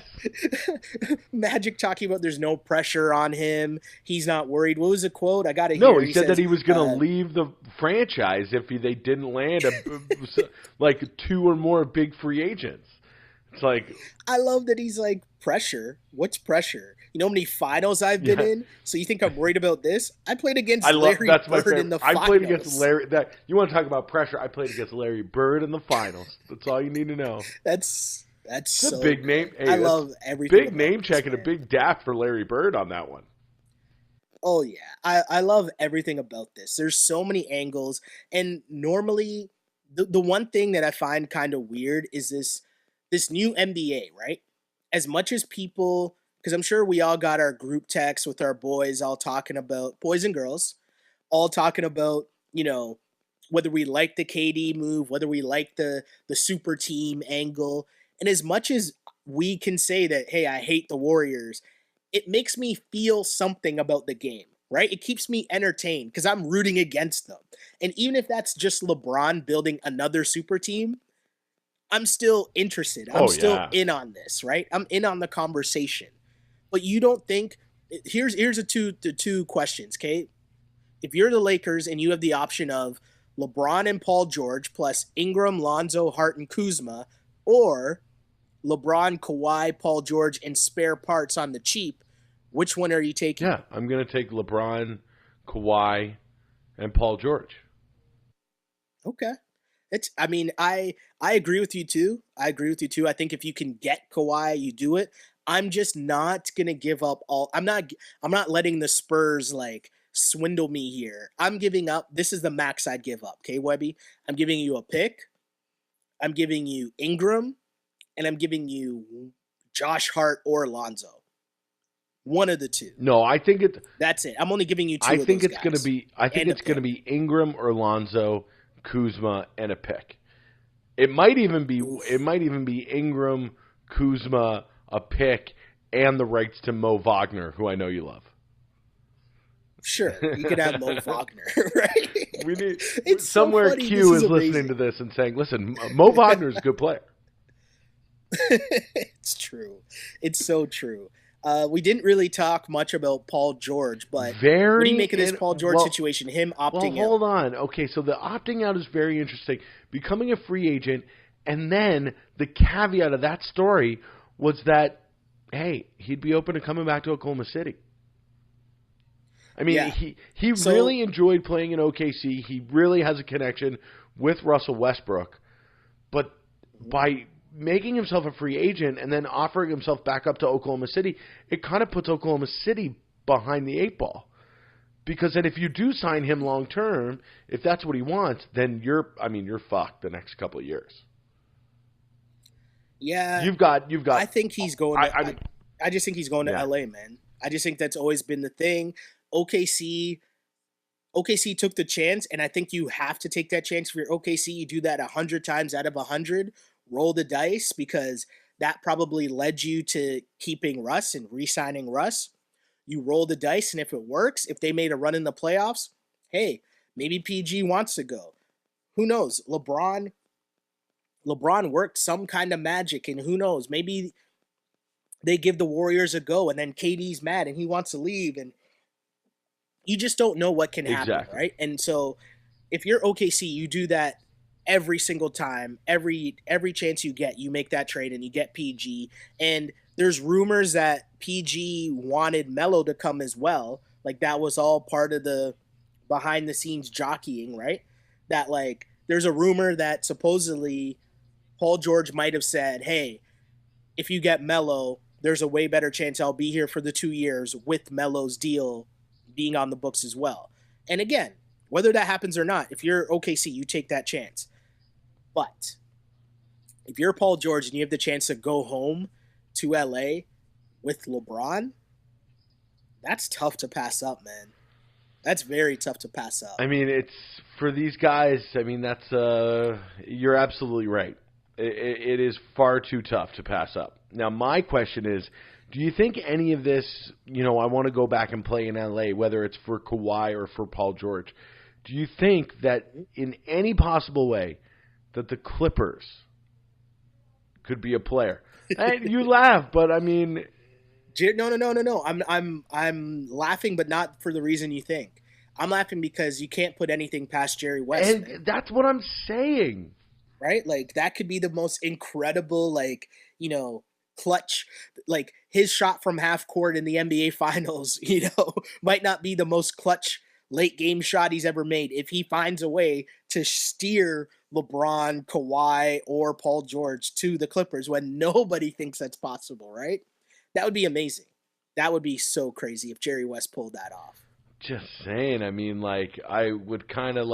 Magic talking about there's no pressure on him. He's not worried. What was the quote? I got to hear. No, he said that he was going to leave the franchise if they didn't land like 2 or more big free agents. It's like, I love that he's like, pressure? What's pressure? You know how many finals I've been in? So you think I'm worried about this? I played against Larry Bird in the finals. I played against Larry. You want to talk about pressure? I played against Larry Bird in the finals. That's all you need to know. That's so a big name. Hey, I love everything. Big name check and a big dap for Larry Bird on that one. Oh yeah, I love everything about this. There's so many angles, and normally the one thing that I find kind of weird is this new NBA, right? As much as people, because I'm sure we all got our group text with our boys all talking about, boys and girls, all talking about, you know, whether we like the KD move, whether we like the super team angle. And as much as we can say that, hey, I hate the Warriors, it makes me feel something about the game, right? It keeps me entertained because I'm rooting against them. And even if that's just LeBron building another super team, I'm still interested. I'm still in on this, right? I'm in on the conversation. But you don't think here's the two questions, okay? If you're the Lakers and you have the option of LeBron and Paul George plus Ingram, Lonzo, Hart, and Kuzma, or LeBron, Kawhi, Paul George, and spare parts on the cheap, which one are you taking? Yeah, I'm going to take LeBron, Kawhi, and Paul George. Okay. I agree with you too. I think if you can get Kawhi, you do it. I'm just not going to give up all. I'm not letting the Spurs like swindle me here. I'm giving up. This is the max I'd give up. Okay, Webby? I'm giving you a pick. I'm giving you Ingram, and I'm giving you Josh Hart or Lonzo. One of the two. No, I think that's it. I'm only giving you two. I think it's going to be. I think it's going to be Ingram or Lonzo, Kuzma, and a pick. It might even be. Oof. It might even be Ingram, Kuzma, a pick, and the rights to Mo Wagner, who I know you love. Sure, you could have Mo Wagner, right? We need. It's somewhere so funny. Q is listening to this and saying, "Listen, Mo Wagner is a good player." It's true. It's so true. We didn't really talk much about Paul George, but what do you make of this Paul George situation, him opting out? Hold on. Okay, so the opting out is very interesting. Becoming a free agent, and then the caveat of that story was that, hey, he'd be open to coming back to Oklahoma City. I mean, yeah. he really enjoyed playing in OKC. He really has a connection with Russell Westbrook. But by making himself a free agent and then offering himself back up to Oklahoma City, it kind of puts Oklahoma City behind the 8 ball. Because then if you do sign him long term, if that's what he wants, then you're fucked the next couple of years. Yeah. You've got I think he's going I just think he's going to LA, man. I just think that's always been the thing. OKC took the chance, and I think you have to take that chance. If you're OKC, you do that 100 times out of 100. Roll the dice, because that probably led you to keeping Russ and re-signing Russ. You roll the dice, and if it works, if they made a run in the playoffs, hey, maybe PG wants to go. Who knows? LeBron worked some kind of magic, and who knows? Maybe they give the Warriors a go, and then KD's mad and he wants to leave, and you just don't know what can happen, Exactly. right? And so if you're OKC, you do that every single time, every chance you get, you make that trade and you get PG. And there's rumors that PG wanted Melo to come as well. Like, that was all part of the behind the scenes jockeying, right? That, like, there's a rumor that supposedly Paul George might have said, hey, if you get Melo, there's a way better chance I'll be here for the 2 years with Melo's deal being on the books as well. And again, whether that happens or not, if you're OKC, you take that chance. But if you're Paul George and you have the chance to go home to LA with LeBron, that's tough to pass up, man. That's very tough to pass up. I mean, it's for these guys. I mean, that's you're absolutely right. It is far too tough to pass up. Now, my question is, do you think any of this, I want to go back and play in LA, whether it's for Kawhi or for Paul George, do you think that in any possible way that the Clippers could be a player? And you laugh, but I mean, no. I'm laughing, but not for the reason you think. I'm laughing because you can't put anything past Jerry West. And man. that's what I'm saying. Right? Like, that could be the most incredible, clutch. Like, his shot from half court in the NBA Finals, might not be the most clutch late game shot he's ever made. If he finds a way to steer LeBron, Kawhi, or Paul George to the Clippers when nobody thinks that's possible, right? That would be amazing. That would be so crazy if Jerry West pulled that off. Just saying. I mean, I would kind of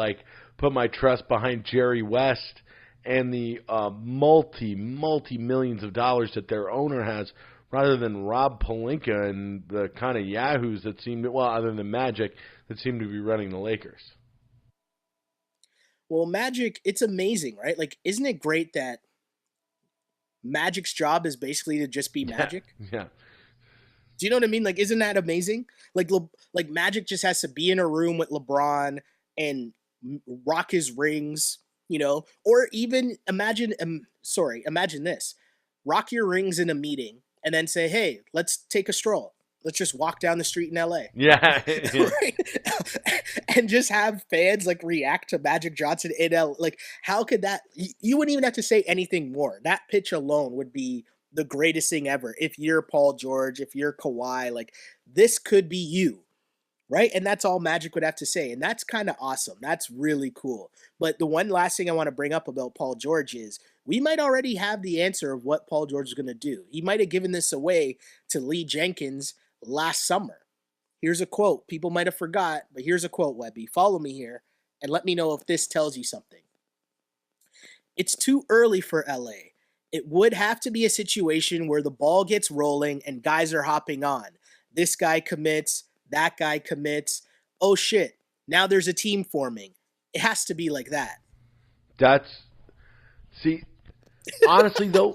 put my trust behind Jerry West and the multi-millions of dollars that their owner has, rather than Rob Pelinka and the kind of yahoos that seem to, other than Magic, that seem to be running the Lakers. Well, Magic, it's amazing, right? Like, isn't it great that Magic's job is basically to just be Magic? Yeah. Do you know what I mean? Like, isn't that amazing? Like Magic just has to be in a room with LeBron and rock his rings, or even imagine this. Rock your rings in a meeting and then say, hey, let's take a stroll. Let's just walk down the street in LA. Yeah. Right? And just have fans react to Magic Johnson in LA. Like, how could that, you wouldn't even have to say anything more. That pitch alone would be the greatest thing ever. If you're Paul George, if you're Kawhi, this could be you, right? And that's all Magic would have to say. And that's kind of awesome. That's really cool. But the one last thing I want to bring up about Paul George is we might already have the answer of what Paul George is going to do. He might have given this away to Lee Jenkins last summer. Here's a quote. People might have forgot, but here's a quote, Webby. Follow me here and let me know if this tells you something. It's too early for LA. It would have to be a situation where the ball gets rolling and guys are hopping on. This guy commits, that guy commits. Oh shit, now there's a team forming. It has to be like that. Honestly though,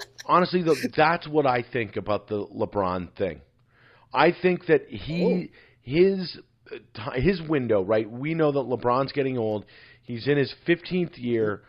that's what I think about the LeBron thing. I think that his window, right? We know that LeBron's getting old. He's in his 15th year.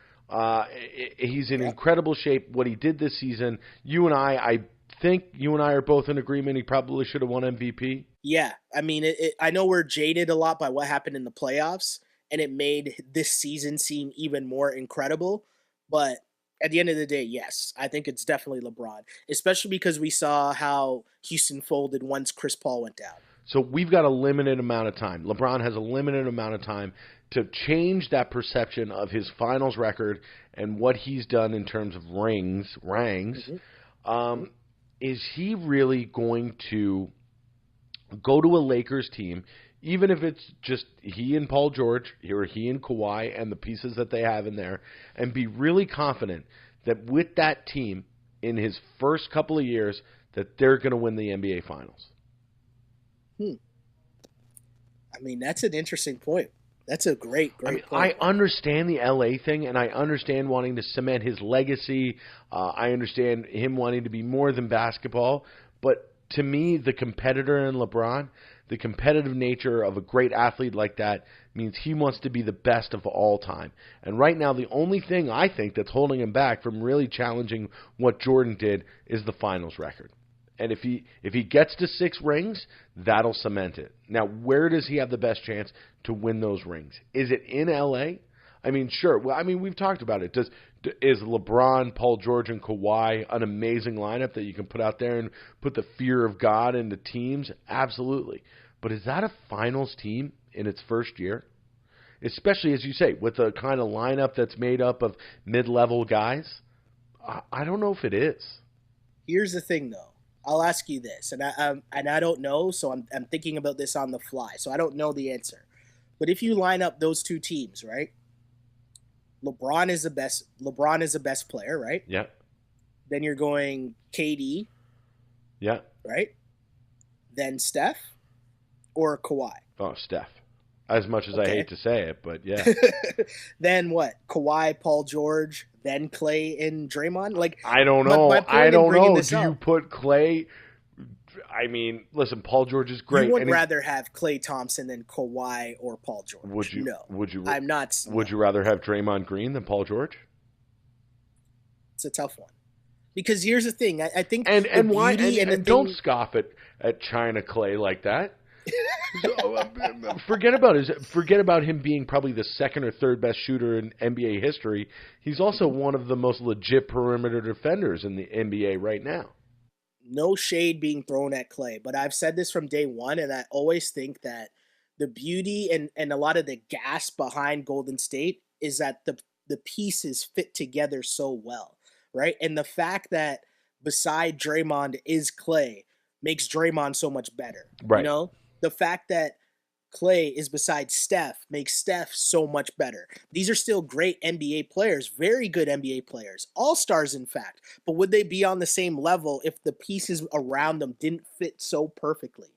He's in incredible shape. What he did this season, I think you and I are both in agreement. He probably should have won MVP. Yeah, I mean, I know we're jaded a lot by what happened in the playoffs, and it made this season seem even more incredible. But at the end of the day, yes, I think it's definitely LeBron, especially because we saw how Houston folded once Chris Paul went down. So we've got a limited amount of time. LeBron has a limited amount of time to change that perception of his finals record and what he's done in terms of rangs. Mm-hmm. Is he really going to go to a Lakers team, even if it's just he and Paul George, or he and Kawhi and the pieces that they have in there, and be really confident that with that team in his first couple of years that they're going to win the NBA Finals? Hmm. I mean, that's an interesting point. That's a great point. I understand the LA thing, and I understand wanting to cement his legacy. I understand him wanting to be more than basketball. But to me, the competitor in LeBron, the competitive nature of a great athlete like that means he wants to be the best of all time. And right now, the only thing I think that's holding him back from really challenging what Jordan did is the finals record. And if he gets to 6 rings, that'll cement it. Now, where does he have the best chance to win those rings? Is it in L.A.? I mean, sure. Well, I mean, we've talked about it. Is LeBron, Paul George, and Kawhi an amazing lineup that you can put out there and put the fear of God into teams? Absolutely. But is that a finals team in its first year? Especially, as you say, with the kind of lineup that's made up of mid-level guys? I don't know if it is. Here's the thing, though. I'll ask you this, and I don't know, so I'm thinking about this on the fly, so I don't know the answer. But if you line up those two teams, right? LeBron is the best player, right? Yeah. Then you're going KD. Yeah. Right? Then Steph or Kawhi? Oh, Steph. As much as I hate to say it, but yeah. Then what? Kawhi, Paul George, then Clay and Draymond? Like, I don't know. I don't know. Do you up, put Clay? I mean, listen, Paul George is great. You would rather have Klay Thompson than Kawhi or Paul George. Would you? No. Would you? I'm not. Would you rather have Draymond Green than Paul George? It's a tough one. Because here's the thing. I think and why? And don't scoff at China Clay like that. Forget about him being probably the second or third best shooter in NBA history. He's also one of the most legit perimeter defenders in the NBA right now. No shade being thrown at Clay, but I've said this from day one, and I always think that the beauty and a lot of the gas behind Golden State is that the pieces fit together so well, right? And the fact that beside Draymond is Clay makes Draymond so much better, right? You know? The fact that Clay is beside Steph makes Steph so much better. These are still great NBA players, very good NBA players, all-stars in fact. But would they be on the same level if the pieces around them didn't fit so perfectly?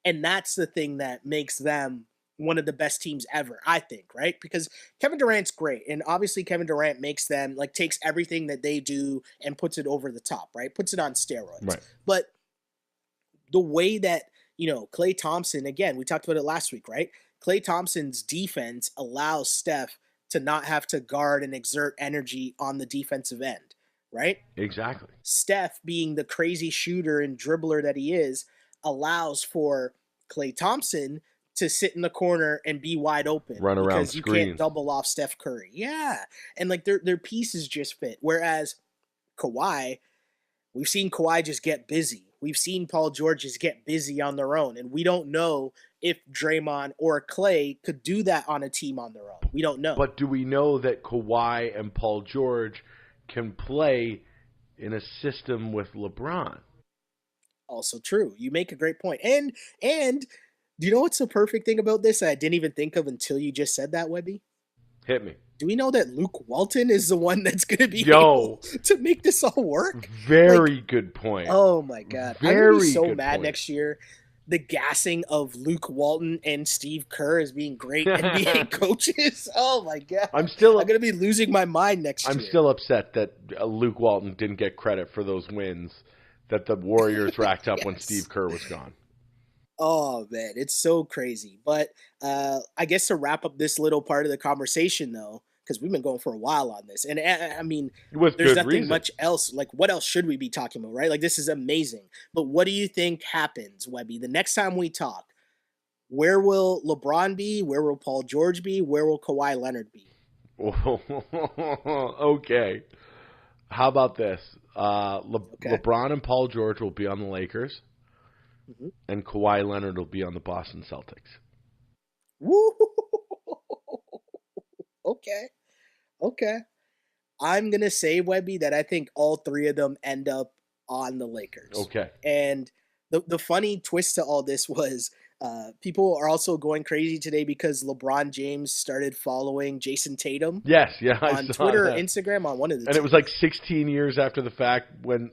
And that's the thing that makes them one of the best teams ever, I think, right? Because Kevin Durant's great. And obviously Kevin Durant makes them, like, takes everything that they do and puts it over the top, right? Puts it on steroids. Right. But the way that, Klay Thompson, again, we talked about it last week, right? Klay Thompson's defense allows Steph to not have to guard and exert energy on the defensive end, right? Exactly. Steph, being the crazy shooter and dribbler that he is, allows for Klay Thompson to sit in the corner and be wide open. Run around because you can't double off Steph Curry. Yeah. And like their pieces just fit. Whereas Kawhi, we've seen Kawhi just get busy. We've seen Paul George just get busy on their own. And we don't know if Draymond or Clay could do that on a team on their own. We don't know. But do we know that Kawhi and Paul George can play in a system with LeBron? Also true. You make a great point. And do you know what's the perfect thing about this I didn't even think of until you just said that, Webby? Hit me. Do we know that Luke Walton is the one that's going to be able to make this all work? Very good point. Oh, my God. I'm going to be so mad next year. The gassing of Luke Walton and Steve Kerr as being great NBA coaches. Oh, my God. I'm going to be losing my mind next year. I'm still upset that Luke Walton didn't get credit for those wins that the Warriors racked up when Steve Kerr was gone. Oh, man. It's so crazy. But I guess to wrap up this little part of the conversation, though, because we've been going for a while on this. And I mean, there's nothing much else. Like, what else should we be talking about, right? Like, this is amazing. But what do you think happens, Webby? The next time we talk, where will LeBron be? Where will Paul George be? Where will Kawhi Leonard be? Okay. How about this? LeBron and Paul George will be on the Lakers. Mm-hmm. And Kawhi Leonard will be on the Boston Celtics. Woo! Okay. I'm going to say, Webby, that I think all three of them end up on the Lakers. Okay. And the funny twist to all this was people are also going crazy today because LeBron James started following Jason Tatum. Yes, yeah. On Twitter or Instagram, on one of the And it was like 16 years after the fact when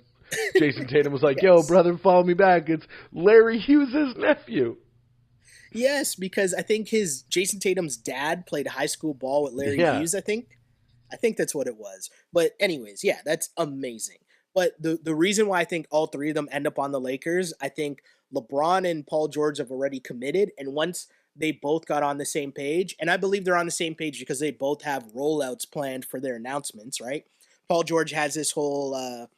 Jason Tatum was like, yo, brother, follow me back. It's Larry Hughes' nephew. Yes, because I think Jason Tatum's dad played high school ball with Larry Yeah. Hughes, I think. I think that's what it was. But anyways, yeah, that's amazing. But the reason why I think all three of them end up on the Lakers, I think LeBron and Paul George have already committed. And once they both got on the same page, and I believe they're on the same page because they both have rollouts planned for their announcements, right? Paul George has this whole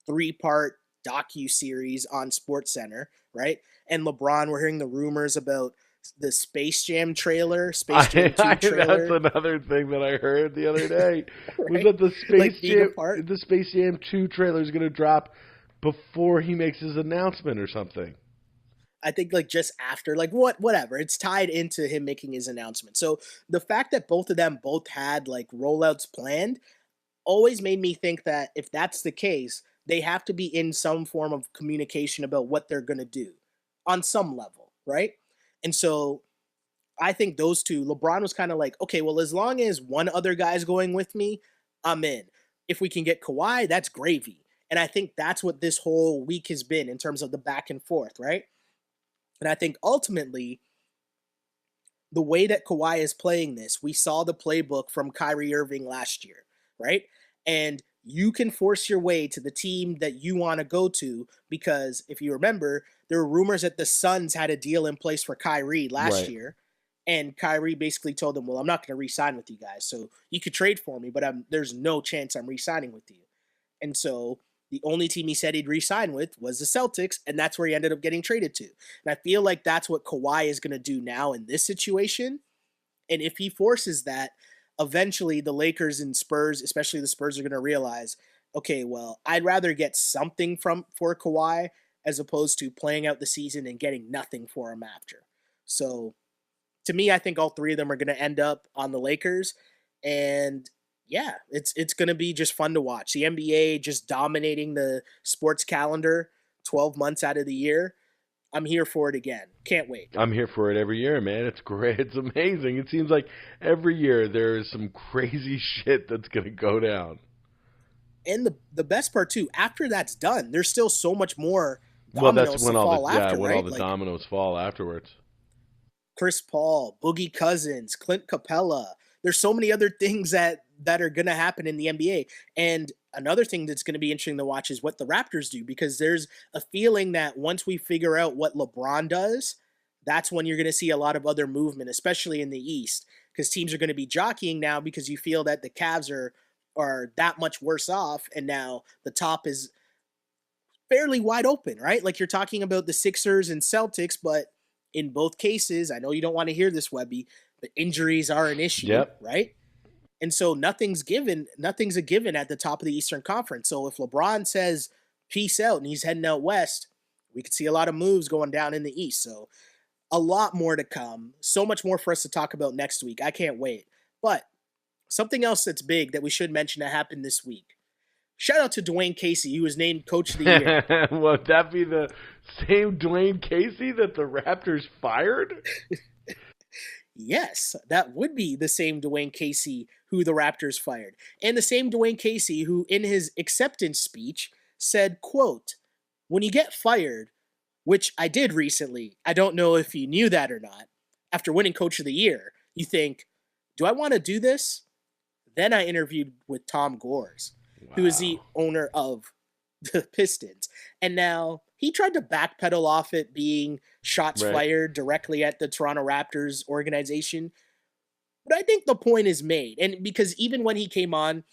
3-part docu-series on SportsCenter, right? And LeBron, we're hearing the rumors about the Space Jam trailer, Space Jam 2 trailer. That's another thing that I heard the other day. Right? Was that Like the Space Jam 2 trailer is going to drop before he makes his announcement or something? I think like just after, like whatever. It's tied into him making his announcement. So the fact that both of them both had like rollouts planned always made me think that if that's the case, they have to be in some form of communication about what they're going to do on some level, right? And so I think those two, LeBron was kind of like, okay, well, as long as one other guy's going with me, I'm in. If we can get Kawhi, that's gravy. And I think that's what this whole week has been in terms of the back and forth, right? And I think ultimately, the way that Kawhi is playing this, we saw the playbook from Kyrie Irving last year, right? And you can force your way to the team that you want to go to because if you remember, there were rumors that the Suns had a deal in place for Kyrie last year. And Kyrie basically told them, well, I'm not going to re-sign with you guys. So you could trade for me, but there's no chance I'm re-signing with you. And so the only team he said he'd re-sign with was the Celtics, and that's where he ended up getting traded to. And I feel like that's what Kawhi is going to do now in this situation. And if he forces that, eventually the Lakers and Spurs, especially the Spurs, are going to realize, okay, well, I'd rather get something for Kawhi as opposed to playing out the season and getting nothing for him after. So to me, I think all three of them are going to end up on the Lakers. And yeah, it's going to be just fun to watch. The NBA just dominating the sports calendar 12 months out of the year. I'm here for it again. Can't wait. I'm here for it every year, man. It's great. It's amazing. It seems like every year there is some crazy shit that's going to go down. And the best part, too, after that's done, there's still so much more dominoes to fall after, right? All the dominoes fall afterwards. Chris Paul, Boogie Cousins, Clint Capella. There's so many other things that are going to happen in the NBA. And another thing that's going to be interesting to watch is what the Raptors do, because there's a feeling that once we figure out what LeBron does, that's when you're going to see a lot of other movement, especially in the East, because teams are going to be jockeying now because you feel that the Cavs are that much worse off, and now the top is fairly wide open, right? Like you're talking about the Sixers and Celtics, but in both cases, I know you don't want to hear this, Webby, but injuries are an issue, right? And so nothing's a given at the top of the Eastern Conference. So if LeBron says peace out and he's heading out west, we could see a lot of moves going down in the East. So a lot more to come. So much more for us to talk about next week. I can't wait. But something else that's big that we should mention that happened this week. Shout out to Dwayne Casey, who was named Coach of the Year. Would that be the same Dwayne Casey that the Raptors fired? Yes, that would be the same Dwayne Casey who the Raptors fired. And the same Dwayne Casey who, in his acceptance speech, said, quote, when you get fired, which I did recently, I don't know if you knew that or not, after winning Coach of the Year, you think, do I want to do this? Then I interviewed with Tom Gores, who is the owner of the Pistons. And now he tried to backpedal off it being shots fired directly at the Toronto Raptors organization. But I think the point is made. And because even when he came on,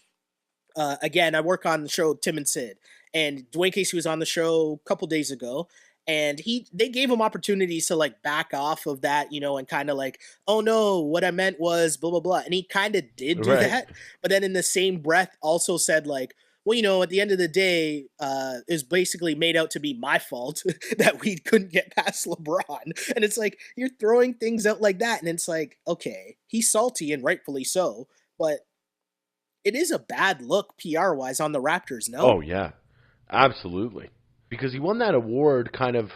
again, I work on the show Tim and Sid, and Dwayne Casey was on the show a couple days ago, and they gave him opportunities to like back off of that, and kind of like, oh no, what I meant was blah, blah, blah. And he kind of did do that. But then in the same breath also said like, well, at the end of the day, is basically made out to be my fault that we couldn't get past LeBron. And it's like, you're throwing things out like that. And it's like, okay, he's salty and rightfully so, but it is a bad look PR-wise on the Raptors, no? Oh, yeah, absolutely. Because he won that award kind of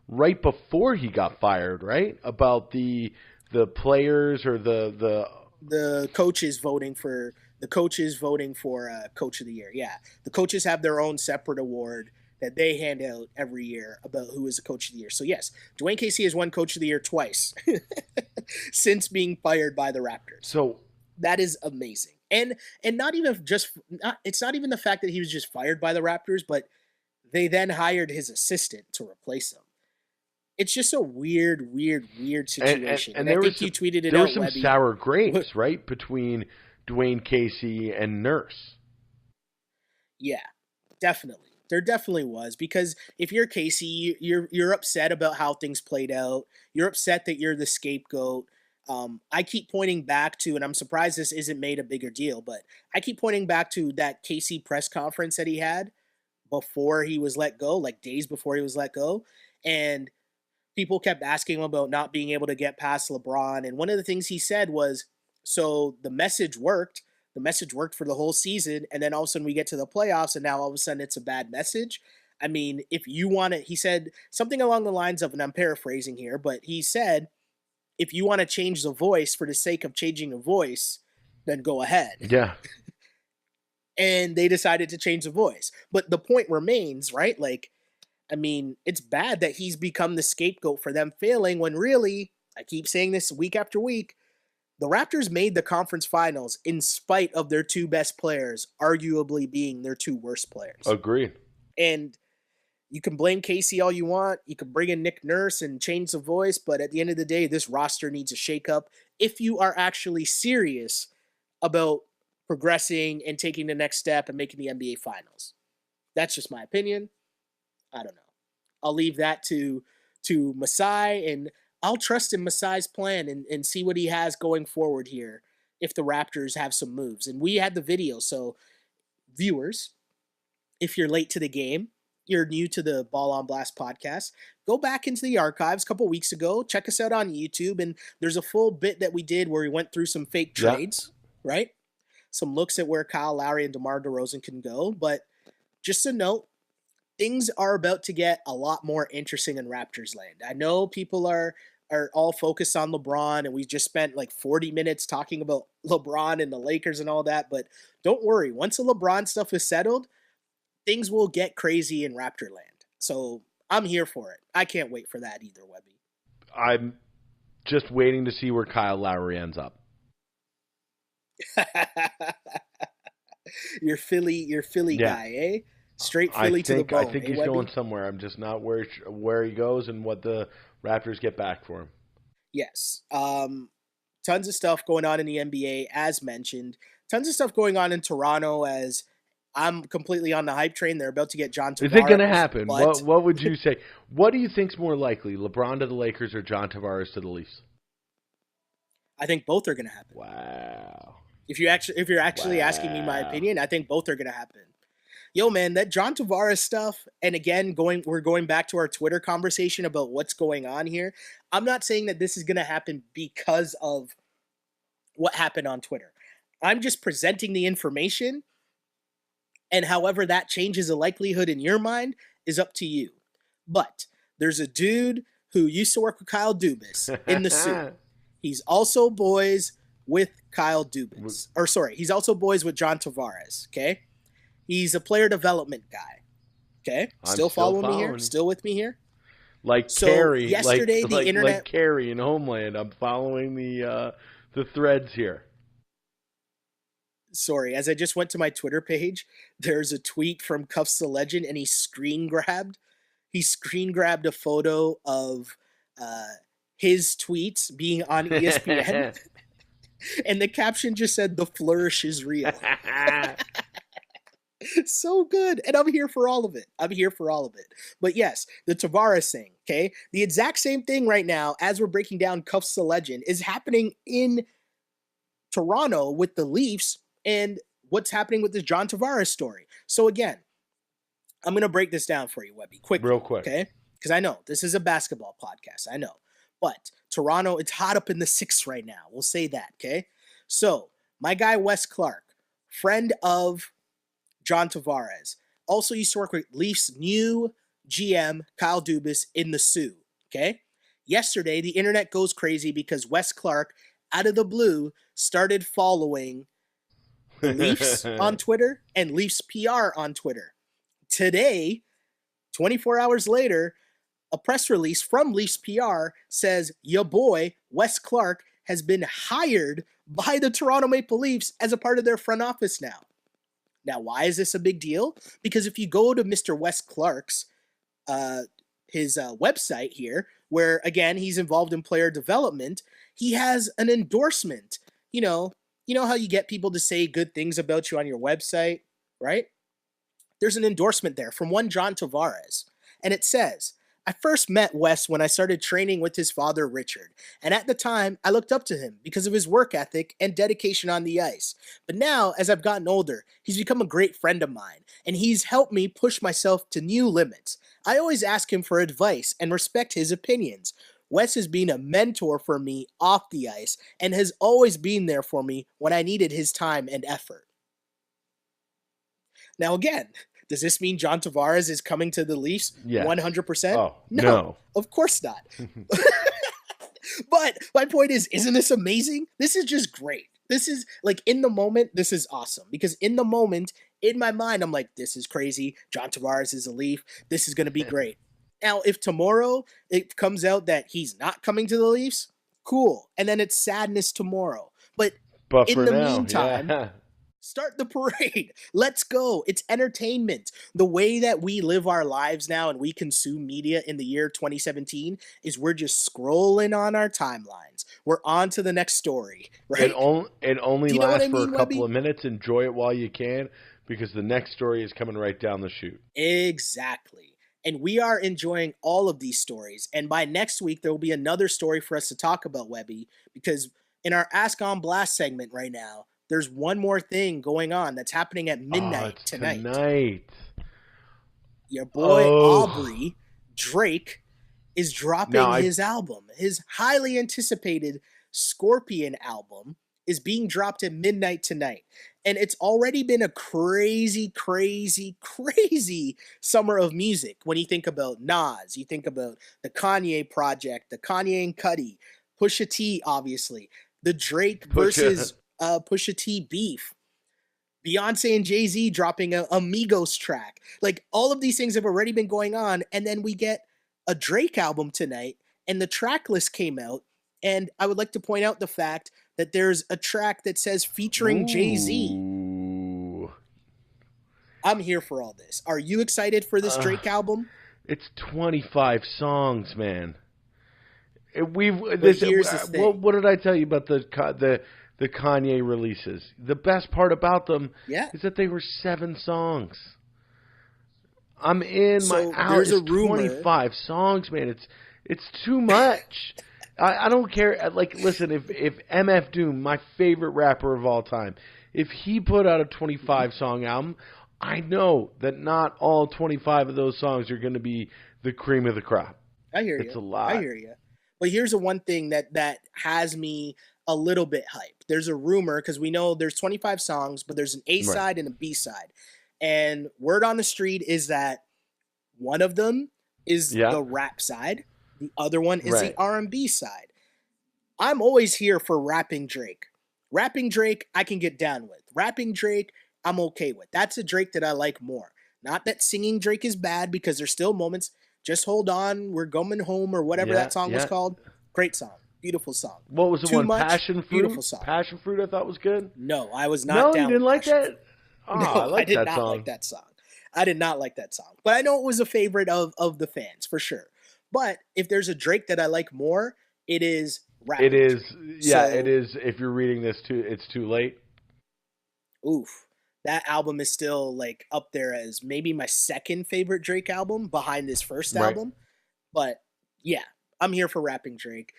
right before he got fired, right? About the players or the coaches voting for... The coaches voting for Coach of the Year. Yeah. The coaches have their own separate award that they hand out every year about who is the coach of the year. So yes, Dwayne Casey has won coach of the year twice since being fired by the Raptors. So that is amazing. And not even it's not even the fact that he was just fired by the Raptors, but they then hired his assistant to replace him. It's just a weird situation. And I there think was you tweeted it there out, was some Webby. sour grapes, right, between Dwayne Casey and Nurse. Yeah, definitely. There definitely was, because if you're Casey, you're upset about how things played out. You're upset that you're the scapegoat. I keep pointing back to, and I'm surprised this isn't made a bigger deal, but I keep pointing back to that Casey press conference that he had before he was let go, like days before he was let go. And people kept asking him about not being able to get past LeBron. And one of the things he said was, so the message worked. The message worked for the whole season. And then all of a sudden we get to the playoffs and now all of a sudden it's a bad message. I mean, if you want to, he said something along the lines of, and I'm paraphrasing here, but he said, if you want to change the voice for the sake of changing the voice, then go ahead. Yeah. And they decided to change the voice. But the point remains, right? Like, I mean, it's bad that he's become the scapegoat for them failing when really, I keep saying this week after week, the Raptors made the conference finals in spite of their two best players, arguably being their two worst players. Agreed. And you can blame Casey all you want. You can bring in Nick Nurse and change the voice, but at the end of the day, this roster needs a shakeup if you are actually serious about progressing and taking the next step and making the NBA Finals. That's just my opinion. I don't know. I'll leave that to Masai, and I'll trust in Masai's plan and see what he has going forward here if the Raptors have some moves. And we had the video, so viewers, if you're late to the game, you're new to the Ball on Blast podcast, go back into the archives a couple weeks ago, check us out on YouTube, and there's a full bit that we did where we went through some fake trades, right? Some looks at where Kyle Lowry and DeMar DeRozan can go. But just a note, things are about to get a lot more interesting in Raptors land. I know people are all focused on LeBron, and we just spent like 40 minutes talking about LeBron and the Lakers and all that, but don't worry. Once the LeBron stuff is settled, things will get crazy in Raptor land. So I'm here for it. I can't wait for that either, Webby. I'm just waiting to see where Kyle Lowry ends up. You're Philly guy, eh? Straight Philly to the bone. I think he's going somewhere. I'm just not where he goes and what the Raptors get back for him. Yes. Tons of stuff going on in the NBA, as mentioned. Tons of stuff going on in Toronto, as I'm completely on the hype train. They're about to get John Tavares. Is it going to happen? What would you say? What do you think's more likely, LeBron to the Lakers or John Tavares to the Leafs? I think both are going to happen. Wow. If you're actually asking me my opinion, I think both are going to happen. Yo, man, that John Tavares stuff, and again, we're going back to our Twitter conversation about what's going on here. I'm not saying that this is going to happen because of what happened on Twitter. I'm just presenting the information, and however that changes the likelihood in your mind is up to you. But there's a dude who used to work with Kyle Dubas in the suit. He's also boys with Kyle Dubas. Or sorry, he's also boys with John Tavares, okay? He's a player development guy. Okay? Still following me here? Still with me here? Like so Carrie. Yesterday, like, the internet... Like Carrie in Homeland. I'm following the threads here. Sorry, as I just went to my Twitter page, there's a tweet from Cuffs the Legend, and he screen grabbed a photo of his tweets being on ESPN. And the caption just said, "The flourish is real." So good. And I'm here for all of it. But yes, the Tavares thing, okay? The exact same thing right now, as we're breaking down Cuffs the Legend, is happening in Toronto with the Leafs and what's happening with this John Tavares story. So again, I'm going to break this down for you, Webby, quickly. Real quick. Okay? Because I know this is a basketball podcast. I know. But Toronto, it's hot up in the 6th right now. We'll say that, okay? So, my guy Wes Clark, friend of John Tavares, also used to work with Leafs' new GM, Kyle Dubas, in the Sioux, okay? Yesterday, the internet goes crazy because Wes Clark, out of the blue, started following the Leafs on Twitter and Leafs PR on Twitter. Today, 24 hours later, a press release from Leafs PR says your boy, Wes Clark, has been hired by the Toronto Maple Leafs as a part of their front office now. Now, why is this a big deal? Because if you go to Mr. Wes Clark's his website here, where again he's involved in player development, he has an endorsement. You know how you get people to say good things about you on your website, right? There's an endorsement there from one John Tavares, and it says, I first met Wes when I started training with his father, Richard, and at the time, I looked up to him because of his work ethic and dedication on the ice. But now, as I've gotten older, he's become a great friend of mine, and he's helped me push myself to new limits. I always ask him for advice and respect his opinions. Wes has been a mentor for me off the ice and has always been there for me when I needed his time and effort. Now again, does this mean John Tavares is coming to the Leafs 100%? Oh, no, of course not. But my point is, isn't this amazing? This is just great. This is like in the moment, this is awesome. Because in the moment, in my mind, I'm like, this is crazy. John Tavares is a Leaf. This is going to be great. Now, if tomorrow it comes out that he's not coming to the Leafs, cool. And then it's sadness tomorrow. But in the meantime, start the parade. Let's go. It's entertainment. The way that we live our lives now and we consume media in the year 2017 is we're just scrolling on our timelines. We're on to the next story, right? It only lasts for a couple of minutes. Enjoy it while you can, because the next story is coming right down the chute. Exactly. And we are enjoying all of these stories. And by next week, there will be another story for us to talk about, Webby, because in our Ask on Blast segment right now, there's one more thing going on that's happening at midnight tonight. Your boy Aubrey Drake is dropping his album. His highly anticipated Scorpion album is being dropped at midnight tonight. And it's already been a crazy, crazy, crazy summer of music. When you think about Nas, you think about the Kanye project, the Kanye and Cudi, Pusha T, obviously, the Drake versus Pusha T beef, Beyonce and Jay-Z dropping a Migos track. Like, all of these things have already been going on. And then we get a Drake album tonight, and the track list came out. And I would like to point out the fact that there's a track that says featuring Jay-Z. I'm here for all this. Are you excited for this Drake album? It's 25 songs, man. Here's the thing. What did I tell you about the Kanye releases? The best part about them is that they were 7 songs. I'm in my hour. There's a rumor. 25 songs, man. It's too much. I don't care. Like, listen, if MF Doom, my favorite rapper of all time, if he put out a 25-song album, I know that not all 25 of those songs are going to be the cream of the crop. I hear you. It's a lot. I hear you. But here's the one thing that has me a little bit hyped. There's a rumor, because we know there's 25 songs, but there's an A side and a B side. And word on the street is that one of them is the rap side. The other one is the R&B side. I'm always here for rapping Drake. Rapping Drake, I can get down with. Rapping Drake, I'm okay with. That's a Drake that I like more. Not that singing Drake is bad, because there's still moments. Just hold on, we're going home, or whatever that song was called. Great song. Beautiful song. What was the Too one? much, Passion Fruit? Beautiful song. Passion Fruit I thought was good. No, I was not No, down you didn't with like Passion that? Fruit. Oh, No, I like did that not song. like that song. I did not like that song. But I know it was a favorite of the fans, for sure. But if there's a Drake that I like more, it is rapping. It is. Drake. Yeah, it is. If you're reading this, it's too late. Oof. That album is still like up there as maybe my second favorite Drake album behind this first album. But yeah, I'm here for rapping Drake.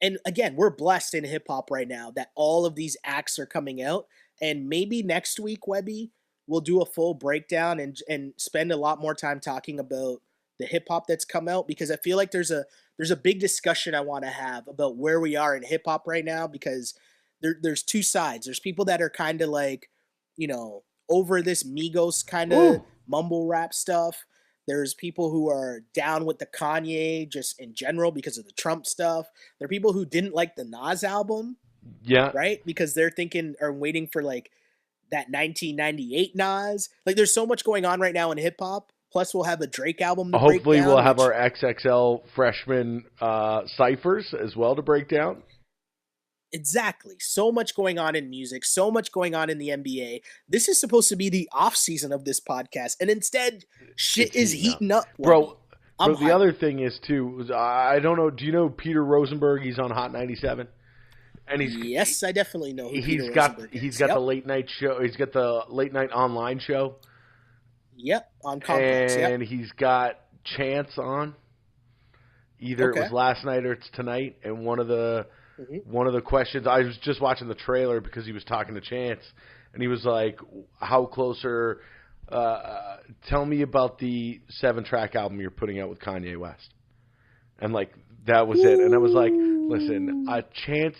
And again, we're blessed in hip hop right now that all of these acts are coming out. And maybe next week, Webby, we'll do a full breakdown and spend a lot more time talking about the hip hop that's come out, because I feel like there's a big discussion I want to have about where we are in hip hop right now, because there's two sides. There's people that are kind of like, over this Migos kind of mumble rap stuff. There's people who are down with the Kanye just in general because of the Trump stuff. There are people who didn't like the Nas album. Yeah. Right? Because they're thinking or waiting for like that 1998 Nas. Like, there's so much going on right now in hip hop Plus, we'll have a Drake album to break Hopefully, down. we'll have our XXL freshman ciphers as well to break down. Exactly. So much going on in music, so much going on in the NBA. This is supposed to be the off season of this podcast, and instead, shit is heating up. Bro, the other thing is, too, I don't know, do you know Peter Rosenberg? He's on Hot 97. And yes, I definitely know who Peter Rosenberg is. He's got yep. the late night show. He's got the late night online show. Yep, on Complex. And he's got Chance on. Either it was last night or it's tonight. And one of the questions, I was just watching the trailer because he was talking to Chance, and he was like, "How close are? Tell me about the 7-track album you're putting out with Kanye West." And like that was it. And I was like, "Listen, Chance,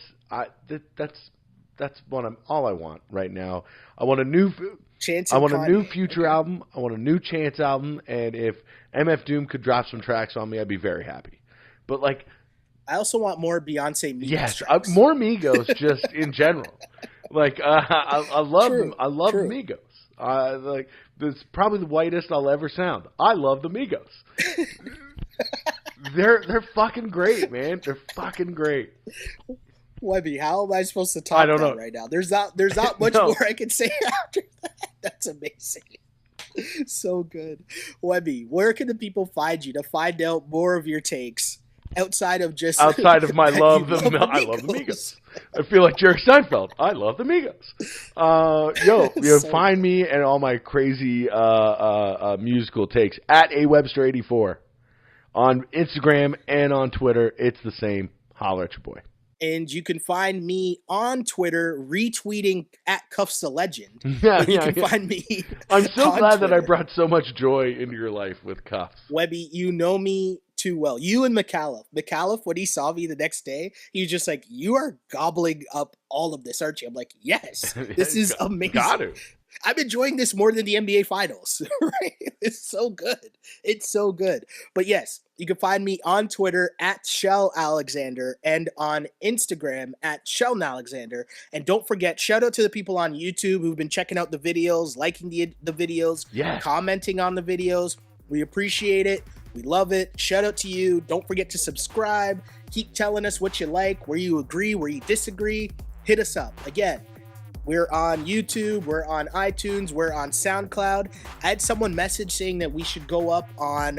that's all I want right now. I want a new Chance. I want a new Future album. I want a new Chance album. And if MF Doom could drop some tracks on me, I'd be very happy. But like, I also want more Beyonce Migos. Yes, more Migos just in general. Like I love them. I love the Migos. Like it's probably the whitest I'll ever sound. I love the Migos. They're fucking great, man. They're fucking great. Webby, how am I supposed to talk about right now? There's not much more I can say after that. That's amazing. So good. Webby, where can the people find you to find out more of your takes outside of my love the Migos? I feel like Jerry Seinfeld. I love the Migos. Find me and all my crazy musical takes at awebster84 on Instagram and on Twitter. It's the same. Holler at your boy. And you can find me on Twitter retweeting at Cuffs the Legend. You can find me. I'm so glad that I brought so much joy into your life with Cuffs. Webby, you know me too well. You and McAuliffe. McAuliffe, when he saw me the next day, he was just like, "You are gobbling up all of this, aren't you?" I'm like, "Yes, this is amazing. Got to. I'm enjoying this more than the NBA Finals." Right? It's so good. It's so good. But yes, you can find me on Twitter at Shell Alexander and on Instagram at Sheldon Alexander. And don't forget, shout out to the people on YouTube who've been checking out the videos, liking the videos, commenting on the videos. We appreciate it. We love it. Shout out to you. Don't forget to subscribe. Keep telling us what you like, where you agree, where you disagree. Hit us up. Again, we're on YouTube, we're on iTunes, we're on SoundCloud. I had someone message saying that we should go up on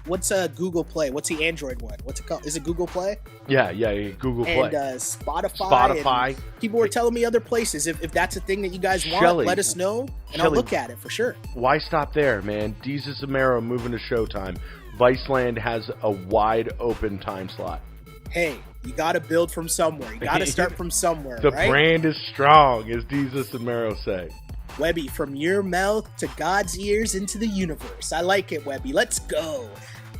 what's Google Play? What's the Android one? What's it called? Is it Google Play? Yeah, Google Play. And Spotify. And people were telling me other places. If that's a thing that you guys want, Shelly, let us know, and I'll look at it for sure. Why stop there, man? Jesus Amaro moving to Showtime. Viceland has a wide open time slot. Hey, you got to build from somewhere. You got to start from somewhere, The right? brand is strong, as Jesus Amaro say. Webby, from your mouth to God's ears into the universe. I like it, Webby. Let's go.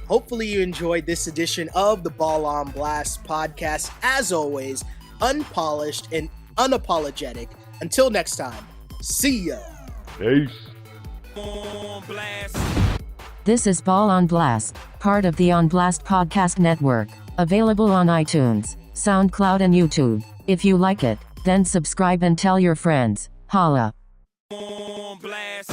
Hopefully you enjoyed this edition of the Ball on Blast podcast. As always, unpolished and unapologetic. Until next time, see ya. Peace. On blast. This is Ball on Blast, part of the On Blast Podcast Network, available on iTunes, SoundCloud, and YouTube. If you like it, then subscribe and tell your friends. Holla. On blast.